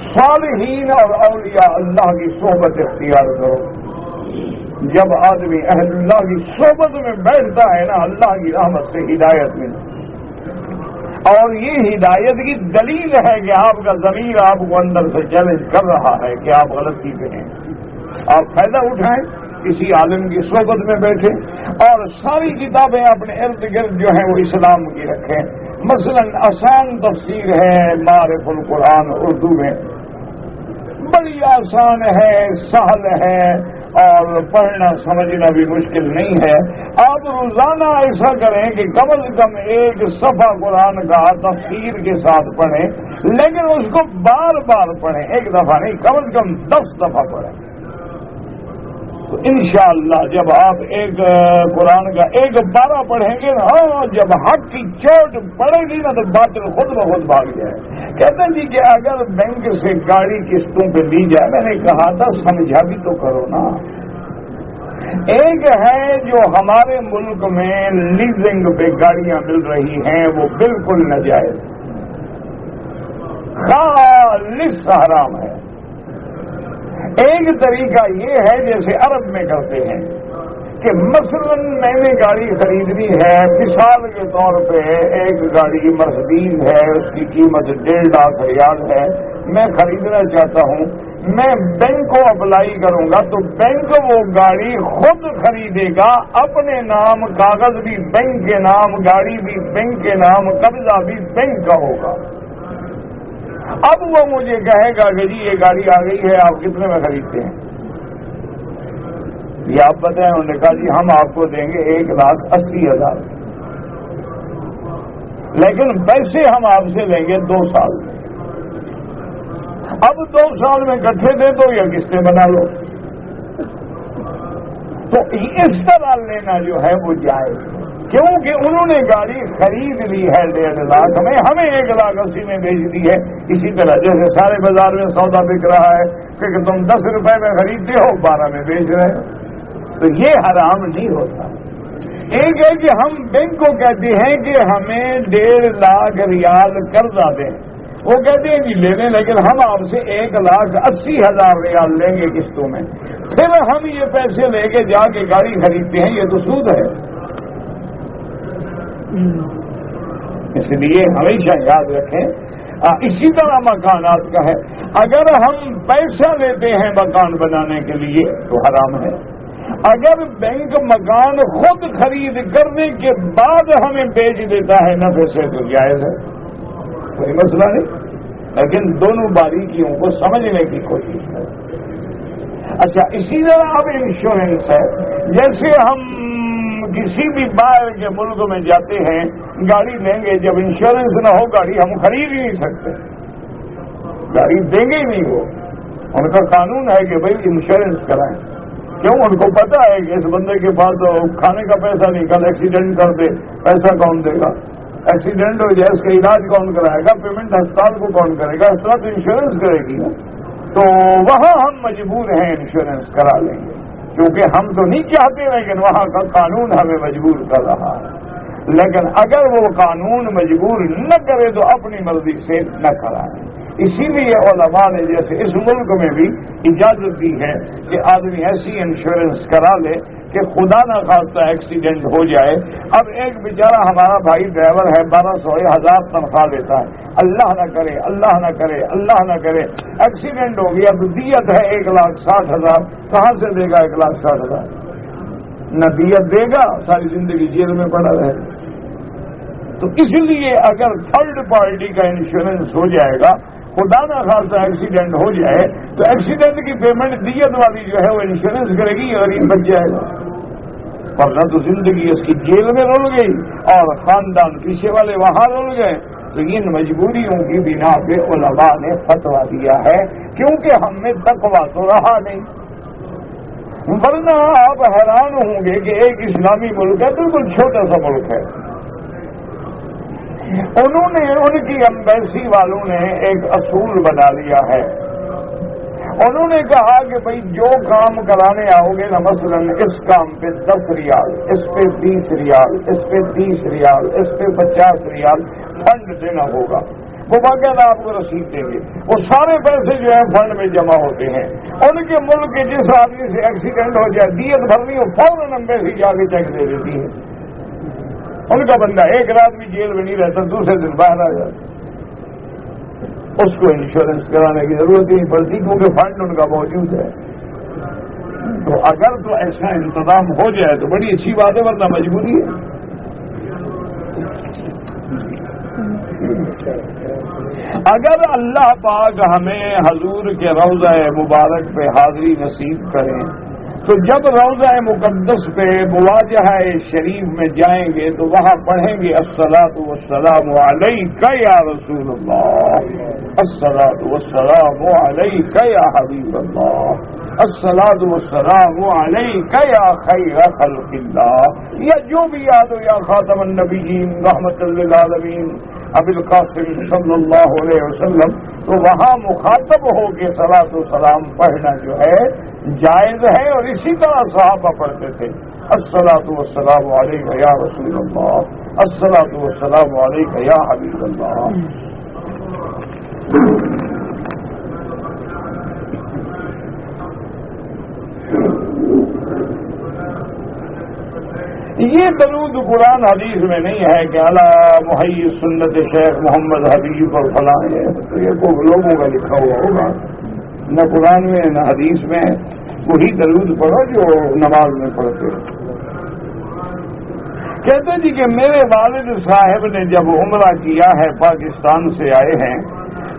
صالحین اور اولیاء اللہ کی صحبت اختیار کرو. جب آدمی اہل اللہ کی صحبت میں بیٹھتا ہے نا، اللہ کی رحمت سے ہدایت ملتی. اور یہ ہدایت کی دلیل ہے کہ آپ کا ضمیر آپ کو اندر سے چیلنج کر رہا ہے کہ آپ غلطی پہ ہیں. آپ فائدہ اٹھائیں، کسی عالم کی صحبت میں بیٹھیں اور ساری کتابیں اپنے ارد گرد جو ہیں وہ اسلام کی رکھیں. مثلا آسان تفسیر ہے معرف القرآن اردو میں، بڑی آسان ہے، سہل ہے اور پڑھنا سمجھنا بھی مشکل نہیں ہے. آپ روزانہ ایسا کریں کہ کم از کم 1 صفحہ قرآن کا تفسیر کے ساتھ پڑھیں، لیکن اس کو بار بار پڑھیں، 1 دفعہ نہیں، کم از کم 10 دفعہ پڑھیں. تو انشاءاللہ جب آپ ایک قرآن کا 1 پارہ پڑھیں گے نا، جب حق کی چوٹ پڑے گی نا تو باطل خود بخود بھاگ جائے. کہتے ہیں جی کہ اگر بینک سے گاڑی قسطوں پہ لی جائے، میں نے کہا تھا سمجھا بھی تو کرو نا. ایک ہے جو ہمارے ملک میں لیزنگ پہ گاڑیاں مل رہی ہیں، وہ بالکل ناجائز، خالص حرام ہے. ایک طریقہ یہ ہے جیسے عرب میں کرتے ہیں کہ مثلا میں نے گاڑی خریدنی ہے، مثال کے طور پہ ایک گاڑی مرسڈیز ہے، اس کی قیمت 1.5 لاکھ ریال ہے، میں خریدنا چاہتا ہوں. میں بینک کو اپلائی کروں گا تو بینک وہ گاڑی خود خریدے گا، اپنے نام، کاغذ بھی بینک کے نام، گاڑی بھی بینک کے نام، قبضہ بھی بینک کا ہوگا. اب وہ مجھے کہے گا کہ جی یہ گاڑی آ گئی ہے، آپ کتنے میں خریدتے ہیں؟ یہ آپ بتائیں. انہوں نے کہا جی ہم آپ کو دیں گے 1,80,000، لیکن پیسے ہم آپ سے لیں گے 2 سال میں. اب 2 سال میں اکٹھے دے دو یا قسطیں بنا لو. تو اس طرح لینا جو ہے وہ جائز، کیونکہ انہوں نے گاڑی خرید لی ہے 1.5 لاکھ میں، ہمیں 1,80,000 میں بیچ دی ہے. اسی طرح جیسے سارے بازار میں سودا بک رہا ہے کہ تم 10 روپے میں خریدتے ہو، 12 میں بیچ رہے ہو، تو یہ حرام نہیں ہوتا. ایک ہے کہ ہم بینک کو کہتے ہیں کہ ہمیں 1.5 لاکھ ریال قرضہ دیں، وہ کہتے ہیں جی لے لیں، لیکن ہم آپ سے 1,80,000 ریال لیں گے قسطوں میں، پھر ہم یہ پیسے لے کے جا کے گاڑی خریدتے ہیں. یہ تو سود ہے. اس لیے ہمیشہ یاد رکھیں. اسی طرح مکانات کا ہے، اگر ہم پیسہ لیتے ہیں مکان بنانے کے لیے تو حرام ہے. اگر بینک مکان خود خرید کرنے کے بعد ہمیں بیچ دیتا ہے نفع سے تو جائز ہے، کوئی مسئلہ نہیں. لیکن دونوں باریکیوں کو سمجھنے کی کوشش کریں. اچھا، اسی طرح اب انشورنس ہے. جیسے ہم کسی بھی باہر کے ملک میں جاتے ہیں، گاڑی لیں گے، جب انشورنس نہ ہو گاڑی ہم خرید ہی نہیں سکتے، گاڑی دیں گے ہی نہیں. وہ ان کا قانون ہے کہ بھائی انشورنس کرائیں. کیوں؟ ان کو پتا ہے کہ اس بندے کے پاس تو کھانے کا پیسہ نہیں، کل ایکسیڈنٹ کر دے پیسہ کون دے گا؟ ایکسیڈنٹ ہو جائے اس کا علاج کون کرائے گا؟ پیمنٹ ہسپتال کو کون کرے گا؟ اس طرح تو انشورنس کرے گی نا. تو وہاں ہم مجبور ہیں انشورنس کرا لیں گے، کیونکہ ہم تو نہیں چاہتے لیکن وہاں کا قانون ہمیں مجبور کر رہا ہے. لیکن اگر وہ قانون مجبور نہ کرے تو اپنی مرضی سے نہ کرائے. اسی لیے علماء نے جیسے اس ملک میں بھی اجازت دی ہے کہ آدمی ایسی انشورنس کرا لے کہ خدا نہ خواستہ ایکسیڈنٹ ہو جائے. اب ایک بیچارہ ہمارا بھائی ڈرائیور ہے 1200-1000 تنخواہ لیتا ہے, اللہ نہ کرے اللہ نہ کرے اللہ نہ کرے ایکسیڈنٹ ہو گیا تو دیت ہے 1,60,000. کہاں سے دے گا 1,60,000؟ نہ دیت دے گا, ساری زندگی جیل میں پڑا رہے. تو اس لیے اگر تھرڈ پارٹی کا انشورنس ہو جائے گا, خدا نہ خاصا ایکسیڈنٹ ہو جائے تو ایکسیڈنٹ کی پیمنٹ دیت والی جو ہے وہ انشورنس کرے گی اور یہ بچ جائے گا, ورنہ تو زندگی اس کی جیل میں رول گئی اور خاندان پیچھے والے وہاں رول گئے. تو ان مجبوریوں کی بنا پہ علماء نے فتویٰ دیا ہے, کیونکہ ہم میں تقویٰ تو رہا نہیں. ورنہ آپ حیران ہوں گے کہ ایک اسلامی ملک ہے, بالکل چھوٹا سا ملک ہے, انہوں نے ان کی ایمبیسی والوں نے ایک اصول بنا لیا ہے. انہوں نے کہا کہ بھئی جو کام کرانے آؤ گے نا, مثلا اس کام پہ 10 ریال, اس پہ 20 ریال, اس پہ 30 ریال, اس پہ 50 ریال فنڈ دینا ہوگا. وہ باقاعدہ آپ کو رسید دیں گے. وہ سارے پیسے جو ہیں فنڈ میں جمع ہوتے ہیں. ان کے ملک کے جس آدمی سے ایکسیڈنٹ ہو جائے, دیت بھرنی ہو, فوراً ایمبیسی جا کے چیک دے دیتی ہے. ان کا بندہ ایک رات بھی جیل میں نہیں رہتا, دوسرے دن باہر آ جاتا. اس کو انشورنس کرانے کی ضرورت نہیں پڑتی کیونکہ فنڈ ان کا موجود ہے. تو اگر تو ایسا انتظام ہو جائے تو بڑی اچھی بات ہے, ورنہ مجبوری ہے. اگر اللہ پاک ہمیں حضور کے روضہ مبارک پہ حاضری نصیب کریں تو جب روضہ مقدس پہ مواجہہ شریف میں جائیں گے تو وہاں پڑھیں گے الصلاۃ والسلام علیک یا رسول اللہ, الصلاۃ والسلام علیک یا حبیب اللہ, الصلاۃ والسلام علیک یا خیر خلق اللہ, یا جو بھی یاد ہو, یا خاتم النبیین رحمت للعالمین ابی القاسم صلی اللہ علیہ وسلم. تو وہاں مخاطب ہو کے صلاۃ و سلام پڑھنا جو ہے جائز ہے, اور اسی طرح صحابہ پڑھتے تھے. الصلاۃ والسلام علیک یا رسول اللہ, الصلاۃ والسلام علیک یا حبیب اللہ. یہ درود قرآن حدیث میں نہیں ہے کہ علی محی سنت شیخ محمد حبیب اور فلاں, یہ کو لوگوں کا لکھا ہوا ہوگا, نہ قرآن میں نہ حدیث میں. وہی درود پڑھو جو نماز میں پڑھتے. کہتے جی کہ میرے والد صاحب نے جب عمرہ کیا ہے, پاکستان سے آئے ہیں,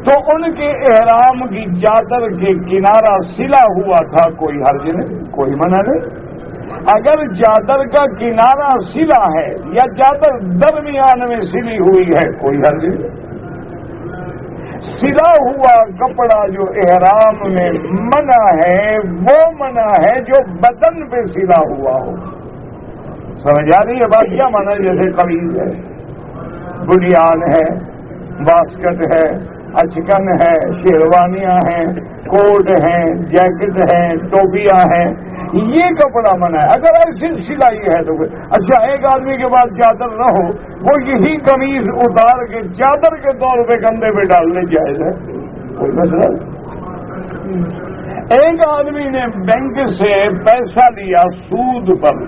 تو ان کے احرام کی چادر کے کنارہ سلا ہوا تھا, کوئی حرج نہیں, کوئی منع نہیں. اگر چادر کا کنارہ سلا ہے یا چادر درمیان میں سلی ہوئی ہے, کوئی حرج نہیں. سلا ہوا کپڑا جو احرام میں منع ہے وہ منع ہے جو بدن پہ سلا ہوا ہو. سمجھ آ رہی ہے بات؟ کیا منع؟ جیسے قمیض ہے, بنیان ہے, باسکٹ ہے, اچکن ہے, شیروانیاں ہیں, کوٹ ہیں, جیکٹ ہیں, ٹوپیاں ہیں, یہ کپڑا منع ہے. اگر ایسی سلائی ہے تو اچھا, ایک آدمی کے پاس چادر نہ ہو, وہ یہی قمیض اتار کے چادر کے طور پہ کندھے پہ ڈالنے جائز ہے, کوئی مسئلہ. ایک آدمی نے بینک سے پیسہ لیا سود پر,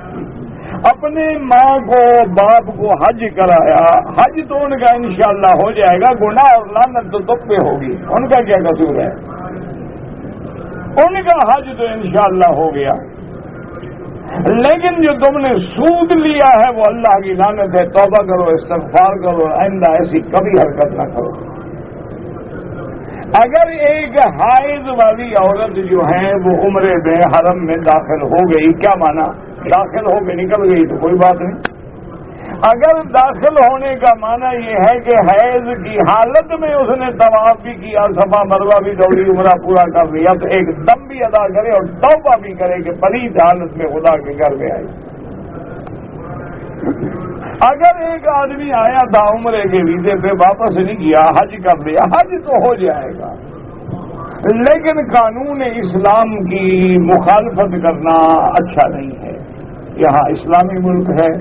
اپنے ماں کو باپ کو حج کرایا, حج تو ان کا انشاءاللہ ہو جائے گا, گناہ اور لعنت تو تب پہ ہوگی, ان کا کیا قصور ہے؟ ان کا حج تو انشاءاللہ ہو گیا, لیکن جو تم نے سود لیا ہے وہ اللہ کی لعنت ہے. توبہ کرو, استغفار کرو, آئندہ ایسی کبھی حرکت نہ کرو. اگر ایک حائض والی عورت جو ہے وہ عمرے میں حرم میں داخل ہو گئی, کیا مانا؟ داخل ہو کے نکل گئی تو کوئی بات نہیں. اگر داخل ہونے کا معنی یہ ہے کہ حیض کی حالت میں اس نے طواف بھی کیا, صفا مروہ بھی دوڑی, عمرہ پورا کر لیا, تو ایک دم بھی ادا کرے اور توبہ بھی کرے کہ پلید حالت میں خدا کے گھر میں آئی. اگر ایک آدمی آیا تھا عمرے کے ویزے پہ, واپس نہیں کیا, حج کر لیا, حج تو ہو جائے گا, لیکن قانون اسلام کی مخالفت کرنا اچھا نہیں ہے. یہاں اسلامی ملک ہے,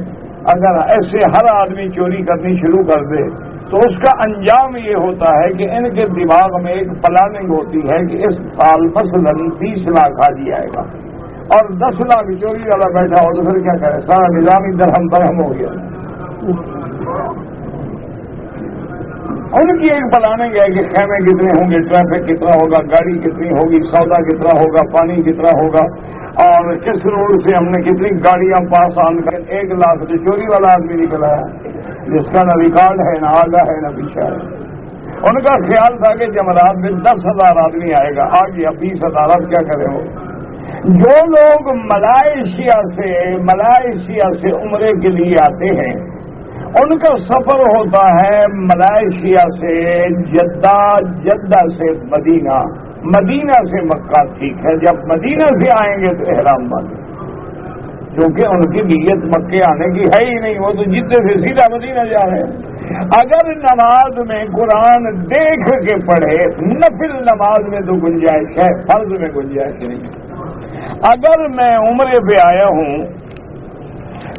اگر ایسے ہر آدمی چوری کرنی شروع کر دے تو اس کا انجام یہ ہوتا ہے کہ ان کے دماغ میں ایک پلاننگ ہوتی ہے کہ اس سال مثلاً 20 لاکھ آ جائے گا، اور 10 لاکھ چوری والا بیٹھا ہو تو پھر کیا کرے؟ سارا نظام ہی درہم برہم ہو گیا۔ ان کی ایک پلاننگ ہے کہ خیمے کتنے ہوں گے، ٹریفک کتنا ہوگا، گاڑی کتنی ہوگی، سودا کتنا ہوگا، پانی کتنا ہوگا، اور کس روڈ سے ہم نے کتنی گاڑیاں پاس آن کر 1 لاکھ سے چوری والا آدمی نکلا ہے جس کا نہ ریکارڈ ہے، نہ آگا ہے، نہ پیچھا ہے۔ ان کا خیال تھا کہ جمعرات میں 10,000 آدمی آئے گا، آ گیا 20,000، اب کیا کریں وہ؟ جو لوگ ملائیشیا سے عمرے کے لیے آتے ہیں ان کا سفر ہوتا ہے ملائیشیا سے جدہ، جدہ سے مدینہ، مدینہ سے مکہ۔ ٹھیک ہے، جب مدینہ سے آئیں گے تو احرام باندھیں، کیونکہ ان کی نیت مکے آنے کی ہے ہی نہیں، وہ تو جدے سے سیدھا مدینہ جا رہے ہیں۔ اگر نماز میں قرآن دیکھ کے پڑھے، نفل نماز میں تو گنجائش ہے، فرض میں گنجائش نہیں۔ اگر میں عمرے پہ آیا ہوں،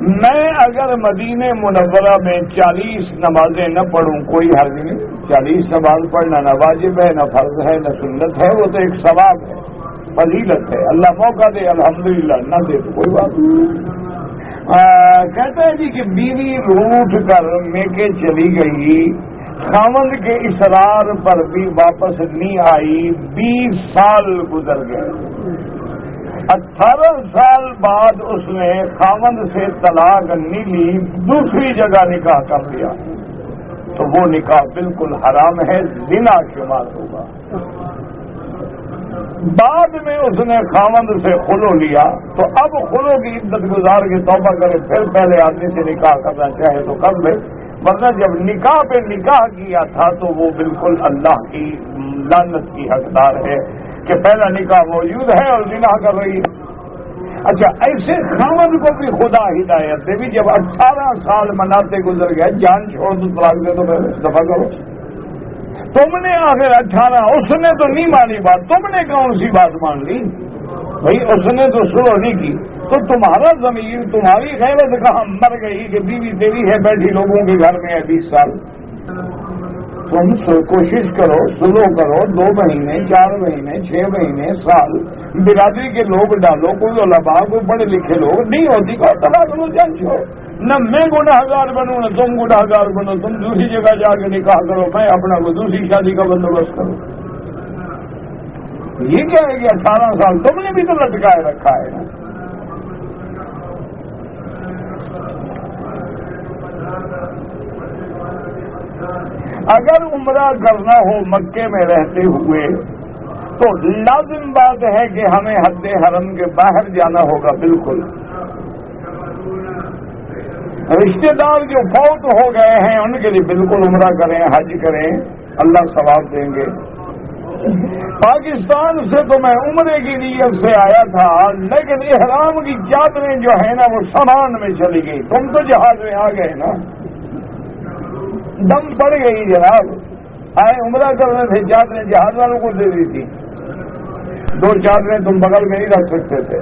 میں اگر مدینہ منورہ میں 40 نمازیں نہ پڑھوں کوئی حرج نہیں، 40 نماز پڑھنا نہ واجب ہے، نہ فرض ہے، نہ سنت ہے، وہ تو ایک ثواب ہے، فضیلت ہے، اللہ موقع دے الحمدللہ، نہ دے تو کوئی بات نہیں۔ کہتا ہے جی کہ بیوی روٹ کر میکے چلی گئی، خاوند کے اصرار پر بھی واپس نہیں آئی، 20 سال گزر گئے، 18 سال بعد اس نے خاوند سے طلاق نہیں لی، دوسری جگہ نکاح کر لیا، تو وہ نکاح بالکل حرام ہے، زنا شمار ہوگا۔ بعد میں اس نے خاوند سے خلو لیا تو اب خلو کی عدت گزار کے توبہ کرے، پھر پہلے آدمی سے نکاح کرنا چاہے تو کر لے، ورنہ جب نکاح پہ نکاح کیا تھا تو وہ بالکل اللہ کی لعنت کی حقدار ہے کہ پہلا نکاح موجود ہے اور زنا کر رہی ہے۔ اچھا، ایسے خاوند کو بھی خدا ہدایت دے بھی، جب 18 سال مناتے گزر گئے، جان چھوڑ تو طلاق دے تو پہلے دفع کرو۔ تم نے آخر 18، اس نے تو نہیں مانی بات، تم نے کون سی بات مان لی بھائی؟ اس نے تو سلو نہیں کی، تو تمہارا ضمیر، تمہاری غیرت کہاں مر گئی کہ بیوی تیری ہے بیٹھی لوگوں کے گھر میں ہے 20 سال؟ تم کوشش کرو، سلو کرو، 2 مہینے، 4 مہینے، 6 مہینے، سال، برادری کے لوگ ڈالو، کوئی علماء، کوئی پڑھے لکھے لوگ، نہیں ہوتی کو طلاق لو، جان چھوڑو۔ نہ میں گناہگار بنوں نہ تم گناہگار بنو، تم دوسری جگہ جا کے نکاح کرو، میں اپنا کو دوسری شادی کا بندوبست کروں۔ یہ کیا ہے کہ 18 سال تم نے بھی تو لٹکائے رکھا ہے نا۔ اگر عمرہ کرنا ہو مکے میں رہتے ہوئے تو لازم بات ہے کہ ہمیں حد حرم کے باہر جانا ہوگا، بالکل۔ رشتہ دار جو فوت ہو گئے ہیں ان کے لیے بالکل عمرہ کریں، حج کریں، اللہ ثواب دیں گے۔ پاکستان سے تو میں عمرے کی نیت سے آیا تھا، لیکن احرام کی چادریں جو ہیں نا وہ سامان میں چلی گئی، تم تو جہاز میں آ گئے نا، دم پڑ گئی جناب۔ آئے عمرہ کرنے تھے، چادریں جہاز والوں کو دے دی تھی، 2 چادریں تم بغل میں نہیں رکھ سکتے تھے،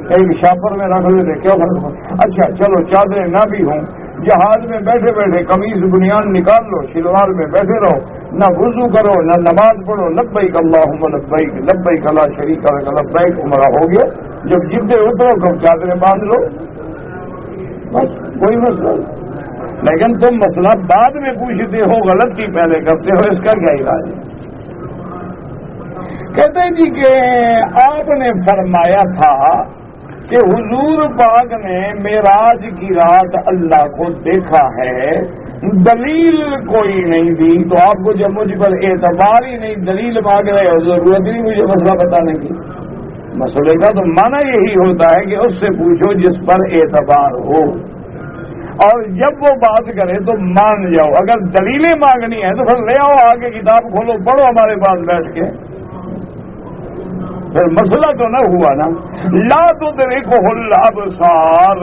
ایک شاپر میں رکھ لیتے، کیا فرق؟ اچھا چلو چادریں نہ بھی ہوں، جہاز میں بیٹھے بیٹھے قمیض بنیان نکال لو، شلوار میں بیٹھے رہو، نہ وضو کرو نہ نماز پڑھو، لبیک اللہم لبیک لبیک لا شریک لک لبیک، عمرہ ہو گیا۔ جب جدے اترو کب چادریں باندھ لو، بس کوئی مسئلہ نہیں۔ لیکن تم مسئلہ بعد میں پوچھتے ہو، غلطی پہلے کرتے ہو، اس کا کیا علاج ہے؟ کہتے ہیں جی کہ آپ نے فرمایا تھا کہ حضور پاک نے معراج کی رات اللہ کو دیکھا ہے، دلیل کوئی نہیں دی، تو آپ کو جب مجھ پر اعتبار ہی نہیں، دلیل مانگ رہے ہو، ضرورت نہیں مجھے مسئلہ بتانے کی۔ مسئلے کا تو معنی یہی ہوتا ہے کہ اس سے پوچھو جس پر اعتبار ہو، اور جب وہ بات کرے تو مان جاؤ۔ اگر دلیلیں مانگنی ہے تو پھر لے آؤ، آگے کتاب کھولو، پڑھو ہمارے پاس بیٹھ کے، پھر مسئلہ تو نہ ہوا نا۔ لا تدرکہ الابصار،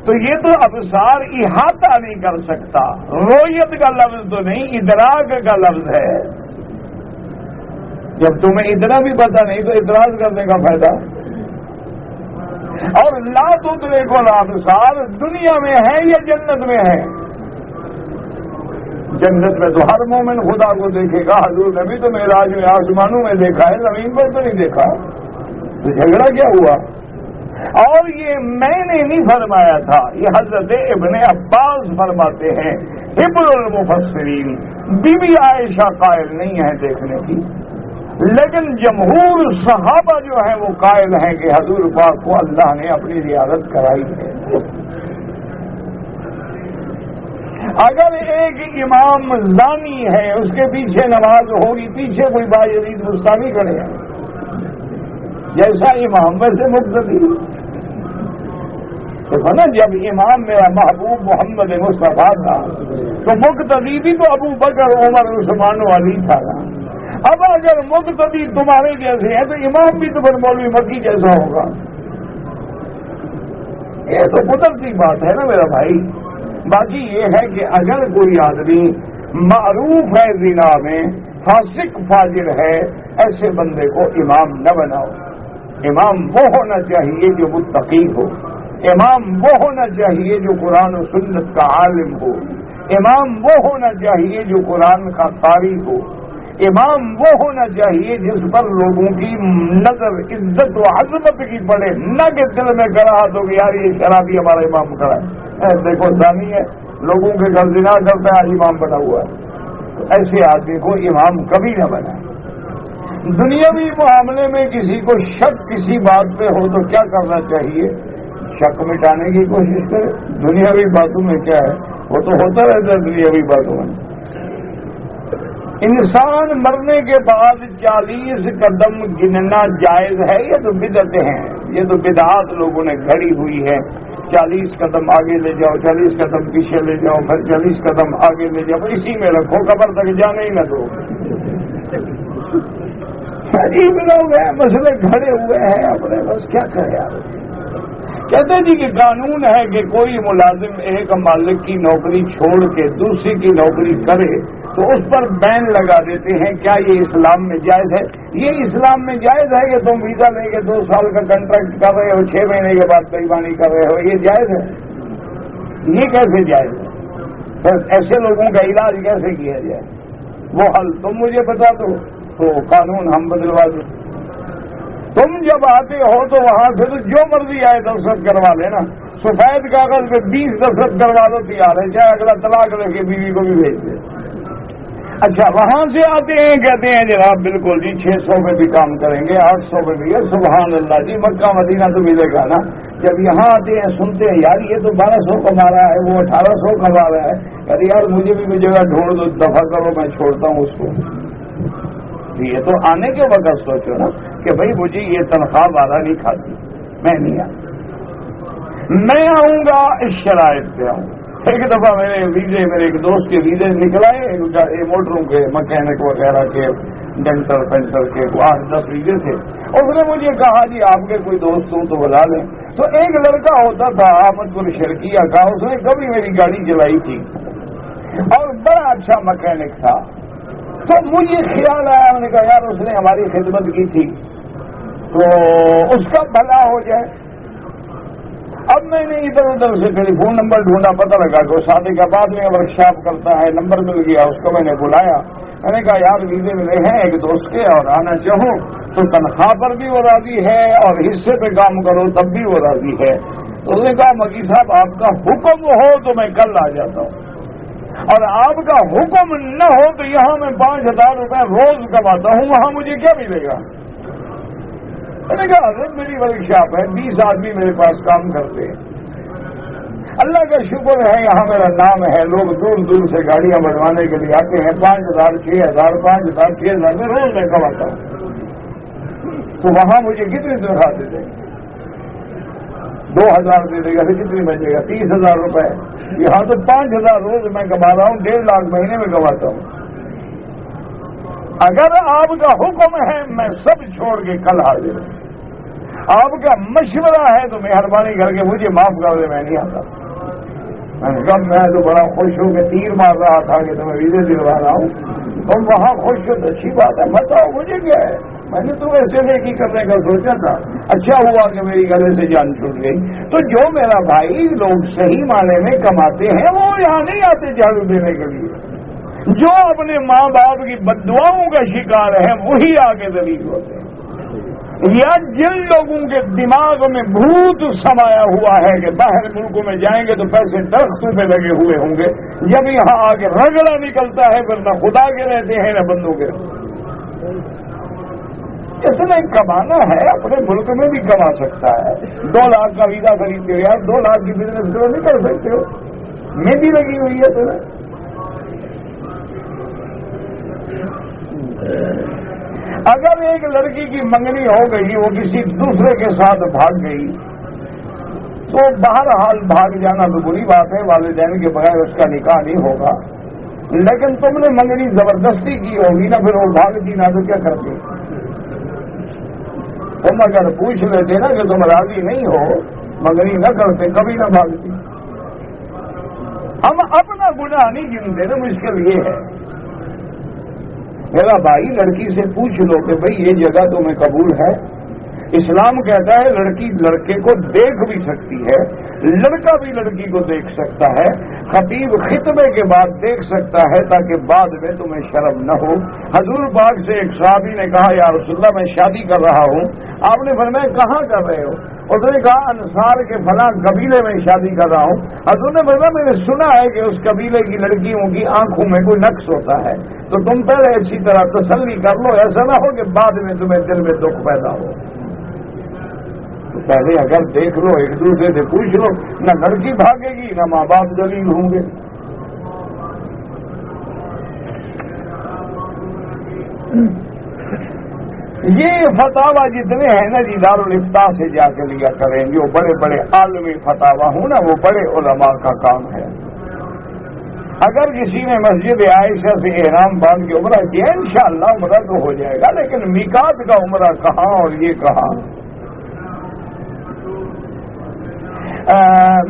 تو یہ تو ابصار احاطہ نہیں کر سکتا، رؤیت کا لفظ تو نہیں، ادراک کا لفظ ہے۔ جب تمہیں اتنا بھی پتہ نہیں تو اعتراض کرنے کا فائدہ۔ اور لا تدرک الابصار دنیا میں ہے یا جنت میں ہے؟ جنت میں تو ہر مومن خدا کو دیکھے گا. حضور نے بھی تو معراج میں آسمانوں میں دیکھا ہے, زمین پر تو نہیں دیکھا. تو جھگڑا کیا ہوا؟ اور یہ میں نے نہیں فرمایا تھا, یہ حضرت ابن عباس فرماتے ہیں, حبر المفسرین. بی بی عائشہ قائل نہیں ہے دیکھنے کی, لیکن جمہور صحابہ جو ہیں وہ قائل ہیں کہ حضور پاک کو اللہ نے اپنی زیارت کرائی ہے. اگر ایک امام زانی ہے, اس کے پیچھے نماز ہوگی, پیچھے کوئی باجدید مستانی کھڑے ہیں, جیسا امام ویسے مقتدی. تو نا جب امام میرا محبوب محمد مصطفیٰ تھا تو مقتدی بھی تو ابو بکر عمر عثمان و علی تھا نا. اب اگر مقتدی تمہارے جیسے ہیں تو امام بھی تو پھر مولوی مکی جیسا ہوگا. یہ تو قدرتی بات ہے نا میرا بھائی. باقی یہ ہے کہ اگر کوئی آدمی معروف ہے زنا میں, فاسق فاجر ہے, ایسے بندے کو امام نہ بناؤ. امام وہ ہونا چاہیے جو متقی ہو. امام وہ ہونا چاہیے جو قرآن و سنت کا عالم ہو. امام وہ ہونا چاہیے جو قرآن کا قاری ہو. امام وہ ہونا چاہیے جس پر لوگوں کی نظر عزت و عظمت کی پڑے, نہ کہ دل میں کراہت ہو کہ یار یہ شرابی ہمارا امام کھڑا ہے, دیکھو زانی ہے, لوگوں کے گھر زنا کرتا ہے, آج امام بنا ہوا ہے. تو ایسے آدمی کو امام کبھی نہ بنائے. دنیاوی معاملے میں کسی کو شک کسی بات پہ ہو تو کیا کرنا چاہیے؟ شک مٹانے کی کوشش کرے. دنیاوی باتوں میں کیا ہے, وہ تو ہوتا رہتا ہے دنیاوی باتوں میں. انسان مرنے کے بعد 40 قدم گننا جائز ہے؟ یہ تو بدعتیں ہیں, یہ تو بدعات لوگوں نے گھڑی ہوئی ہے. 40 قدم آگے لے جاؤ, 40 قدم پیچھے لے جاؤ, پھر 40 قدم آگے لے جاؤ, اسی میں رکھو, قبر تک جانے ہی نہ دو. عجیب لوگ ہیں, مسئلے کھڑے ہوئے ہیں اپنے, بس کیا کرے آپ. کہتے جی کہ قانون ہے کہ کوئی ملازم ایک مالک کی نوکری چھوڑ کے دوسری کی نوکری کرے تو اس پر بین لگا دیتے ہیں. کیا یہ اسلام میں جائز ہے؟ یہ اسلام میں جائز ہے کہ تم ویزا لے کے 2 سال کا کنٹریکٹ کر رہے ہو, 6 مہینے کے بعد بےایمانی کر رہے ہو, یہ جائز ہے؟ یہ کیسے جائز ہے؟ پھر ایسے لوگوں کا علاج کیسے کیا جائے؟ وہ حل تم مجھے بتا دو تو قانون ہم بدلوا دیں. تم جب آتے ہو تو وہاں سے تو جو مرضی آئے دستخط کروا لینا. سفید کاغذ پہ 20 دستخط کروا دو, تیار ہے, چاہے اگلا طلاق لے کے بیوی کو بھی بھیج دے. اچھا وہاں سے آتے ہیں, کہتے ہیں جناب بالکل جی 600 میں بھی کام کریں گے, 800 میں بھی. سبحان اللہ جی, مکہ مدینہ تو ملے گا نا. جب یہاں آتے ہیں سنتے ہیں یار یہ تو 1200 کما رہا ہے, وہ 1800 کما رہا ہے, ارے یار مجھے بھی کوئی جگہ ڈھونڈ دو, دفع کرو, میں چھوڑتا ہوں اس کو. یہ تو آنے کے وقت سوچو نا کہ بھائی مجھے یہ تنخواہ والا نہیں کھاتی, میں نہیں آتا. میں آؤں گا اس شرائط پہ آؤں. ایک دفعہ میرے ایک دوست کے ویزے نکلائے, موٹروں کے, مکینک وغیرہ کے, ڈینٹل پینٹر کے, 8-10 ویزے تھے. اس نے مجھے کہا جی آپ کے کوئی دوست ہوں تو بلا لیں. تو ایک لڑکا ہوتا تھا احمد گل شرکیہ کا, اس نے کبھی میری گاڑی چلائی تھی اور بڑا اچھا مکینک تھا. تو مجھے خیال آیا, میں نے کہا یار اس نے ہماری خدمت کی تھی تو اس کا بھلا ہو جائے. اب میں نے ادھر ادھر سے ٹیلی فون نمبر ڈھونڈا, پتہ لگا کہ وہ صادقآباد میں ورکشاپ کرتا ہے, نمبر مل گیا. اس کو میں نے بلایا, میں نے کہا یار ویزے ملے ہیں ایک دوست کے اور آنا چاہوں تو تنخواہ پر بھی وہ راضی ہے اور حصے پہ کام کرو تب بھی وہ راضی ہے. تو اس نے کہا مکی صاحب آپ کا حکم ہو تو میں کل آ جاتا ہوں, اور آپ کا حکم نہ ہو تو یہاں میں 5000 روپے روز کماتا ہوں, وہاں مجھے کیا ملے گا؟ میں نے کہا حضرت میری ورکشاپ ہے, 20 آدمی میرے پاس کام کرتے ہیں, اللہ کا شکر ہے یہاں میرا نام ہے, لوگ دور دور سے گاڑیاں بنوانے کے لیے آتے ہیں. 5000 6000 5000 6000 میں روز میں کماتا ہوں. تو وہاں مجھے کتنی تنخواہ دے دیں گے؟ 2000 دے دے گا تو کتنی بچے گا؟ 30,000 روپے. یہاں تو 5000 روز میں کما رہا ہوں, 1.5 لاکھ مہینے میں کماتا ہوں. اگر آپ کا حکم ہے میں سب چھوڑ کے کل حاضر ہوں. آپ کا مشورہ ہے تو مہربانی کر کے مجھے معاف کر دے, میں نہیں آتا. میں تو بڑا خوش ہوں کہ تیر مار رہا تھا کہ تمہیں ویزے دلوا رہا ہوں, تم وہاں خوش ہو تو اچھی بات ہے, بتاؤ مجھے کیا ہے, میں نے تو ایسے نیکی کرنے کا سوچا تھا، اچھا ہوا کہ میری گلے سے جان چھوٹ گئی۔ تو جو میرا بھائی لوگ صحیح معنی میں کماتے ہیں وہ یہاں نہیں آتے جھاڑو دینے کے لیے، جو اپنے ماں باپ کی بددعاؤں کا شکار ہیں وہی آگے ذلیل ہوتے ہیں۔ یا جن لوگوں کے دماغ میں بھوت سمایا ہوا ہے کہ باہر ملکوں میں جائیں گے تو پیسے درختوں پہ لگے ہوئے ہوں گے، جب یہاں آگے رگڑا نکلتا ہے پھر نہ خدا کے رہتے ہیں نہ بندوں کے۔ اس نے کمانا ہے، اپنے ملک میں بھی کما سکتا ہے۔ 2 لاکھ کا ویزا خریدتے ہو یار، 2 لاکھ کی بزنس کرو، نہیں کر سکتے ہو؟ مہندی لگی ہوئی ہے تمہیں۔ اگر ایک لڑکی کی منگنی ہو گئی، وہ کسی دوسرے کے ساتھ بھاگ گئی تو بہرحال بھاگ جانا تو بری بات ہے، والدین کے بغیر اس کا نکاح نہیں ہوگا، لیکن تم نے منگنی زبردستی کی ہوگی نا، پھر وہ بھاگتی نہ تو کیا کرتی؟ تم اگر پوچھ لیتے نا کہ تم راضی نہیں ہو، منگنی نہ کرتے، کبھی نہ بھاگتی۔ ہم اپنا گناہ نہیں گنتے نا، مشکل یہ ہے۔ میرا بھائی لڑکی سے پوچھ لو کہ بھئی یہ جگہ تمہیں قبول ہے؟ اسلام کہتا ہے لڑکی لڑکے کو دیکھ بھی سکتی ہے، لڑکا بھی لڑکی کو دیکھ سکتا ہے، خطیب خطبے کے بعد دیکھ سکتا ہے تاکہ بعد میں تمہیں شرم نہ ہو۔ حضور پاک سے ایک صحابی نے کہا یا رسول اللہ میں شادی کر رہا ہوں، آپ نے فرمایا کہاں کر رہے ہو؟ اس نے کہا انصار کے فلاں قبیلے میں شادی کر رہا ہوں۔ حضور نے فرمایا میں نے سنا ہے کہ اس قبیلے کی لڑکیوں کی آنکھوں میں کوئی نقص ہوتا ہے، تو تم پہلے اچھی طرح تسلی کر لو، ایسا نہ ہو کہ بعد میں تمہیں دل میں دکھ پیدا ہو۔ پہلے اگر دیکھ لو، ایک دوسرے سے پوچھ لو، نہ لڑکی بھاگے گی نہ ماں باپ ذلیل ہوں گے۔ یہ فتاوا جتنے ہیں نا جی دارالفتاح سے جا کے لیا کریں، جو بڑے بڑے عالمی فتاوا ہوں نا وہ بڑے علماء کا کام ہے۔ اگر کسی نے مسجد عائشہ سے احرام باندھ کے عمرہ کیا انشاءاللہ عمرہ تو ہو جائے گا، لیکن میقات کا عمرہ کہاں اور یہ کہاں؟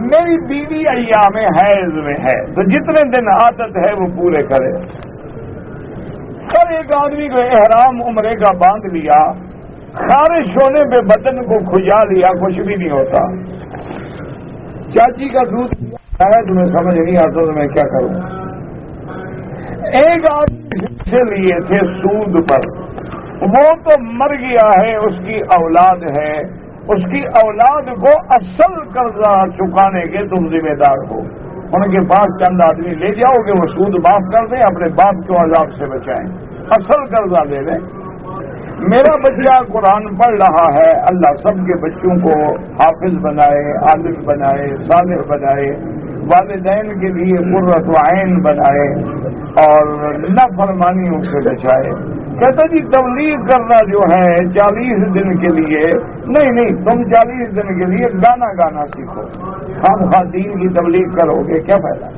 میری بیوی ایام حیض میں ہے تو جتنے دن عادت ہے وہ پورے کرے۔ سر ایک آدمی کو احرام عمرے کا باندھ لیا، خارش ہونے پہ بدن کو کھجا لیا، کچھ بھی نہیں ہوتا۔ چاچی کا دودھ ہے، تمہیں سمجھ نہیں آتا تو میں کیا کروں؟ ایک آدمی سے لیے تھے سود پر، وہ تو مر گیا ہے، اس کی اولاد ہے، اس کی اولاد کو اصل قرضہ چکانے کے تم ذمہ دار ہو۔ ان کے پاس چند آدمی لے جاؤ کہ وہ سود معاف کر دیں، اپنے باپ کو عذاب سے بچائیں، اصل قرضہ لے لیں۔ میرا بچہ قرآن پڑھ رہا ہے، اللہ سب کے بچوں کو حافظ بنائے، عالم بنائے، صالح بنائے، والدین کے لیے قرۃ عین بنائے اور نافرمانیوں سے بچائے۔ کہتا جی تبلیغ کرنا جو ہے 40 دن کے لیے نہیں، تم 40 دن کے لیے گانا گانا سیکھو، ہم خواتین کی تبلیغ کرو گے، کیا فائدہ؟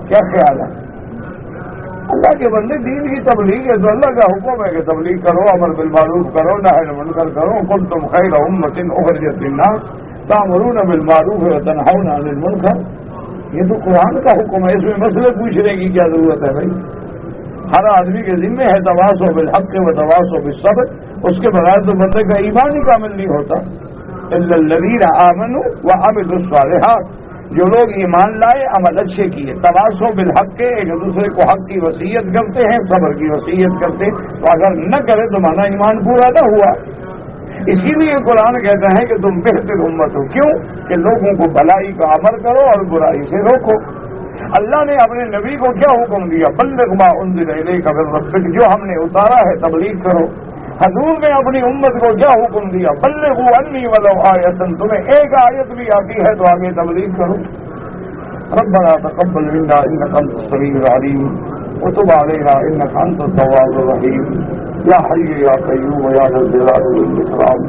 کیا خیال ہے؟ اللہ کے بندے دین کی تبلیغ ہے تو اللہ کا حکم ہے کہ تبلیغ کرو، امر بالمعروف کرو، نہی عن المنکر کرو، کنتم خیر امۃ اخرجت للناس تأمرون بالمعروف وتنہون عن المنکر۔ یہ تو قرآن کا حکم ہے، اس میں مسئلے پوچھنے کی کیا ضرورت ہے بھائی؟ ہر آدمی کے ذمہ ہے تواصوا بالحق وتواصوا بالصبر، اس کے بغیر تو بندے کا ایمان ہی کامل نہیں ہوتا۔ الا الذین آمنوا وعملوا الصالحات، جو لوگ ایمان لائے عمل اچھے کیے، تواصوا بالحق کے ایک دوسرے کو حق کی وصیت کرتے ہیں، صبر کی وصیت کرتے، تو اگر نہ کرے تو مانا ایمان پورا نہ ہوا۔ اسی لیے قرآن کہتا ہے کہ تم بہتر امت ہو، کیوں کہ لوگوں کو بھلائی کا امر کرو اور برائی سے روکو۔ اللہ نے اپنے نبی کو کیا حکم دیا؟ بلغ ما انزل الیک من ربک، جو ہم نے اتارا ہے تبلیغ کرو۔ حضور نے اپنی امت کو کیا حکم دیا؟ بلغوا انی ولو آیۃ، تمہیں ایک آیت بھی آتی ہے تو آگے تبلیغ کرو۔ ربنا تقبل منا انک انت السمیع العلیم وتب علینا انک انت التواب الرحیم۔ یا حی یا قیوم یا ذا الجلال والاکرام،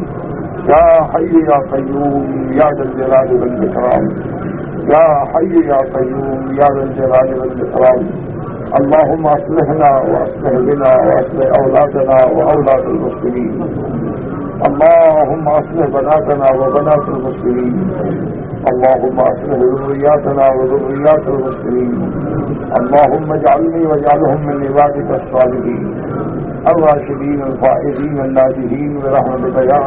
یا حی یا قیوم یا ذا الجلال والاکرام، یا حی یا قیوم یا ذا الجلال والاکرام۔ اللهم اصلحنا واصلح بنا واصلح اولادنا واولاد المسلمین۔ اللهم اصلح بناتنا وبنات المسلمين، اللهم اصلح ذرياتنا وذريات المسلمين، اللهم اجعلني واجعلهم من عبادك الصالحين الراشدين الفائزين الناجحين برحمتك يا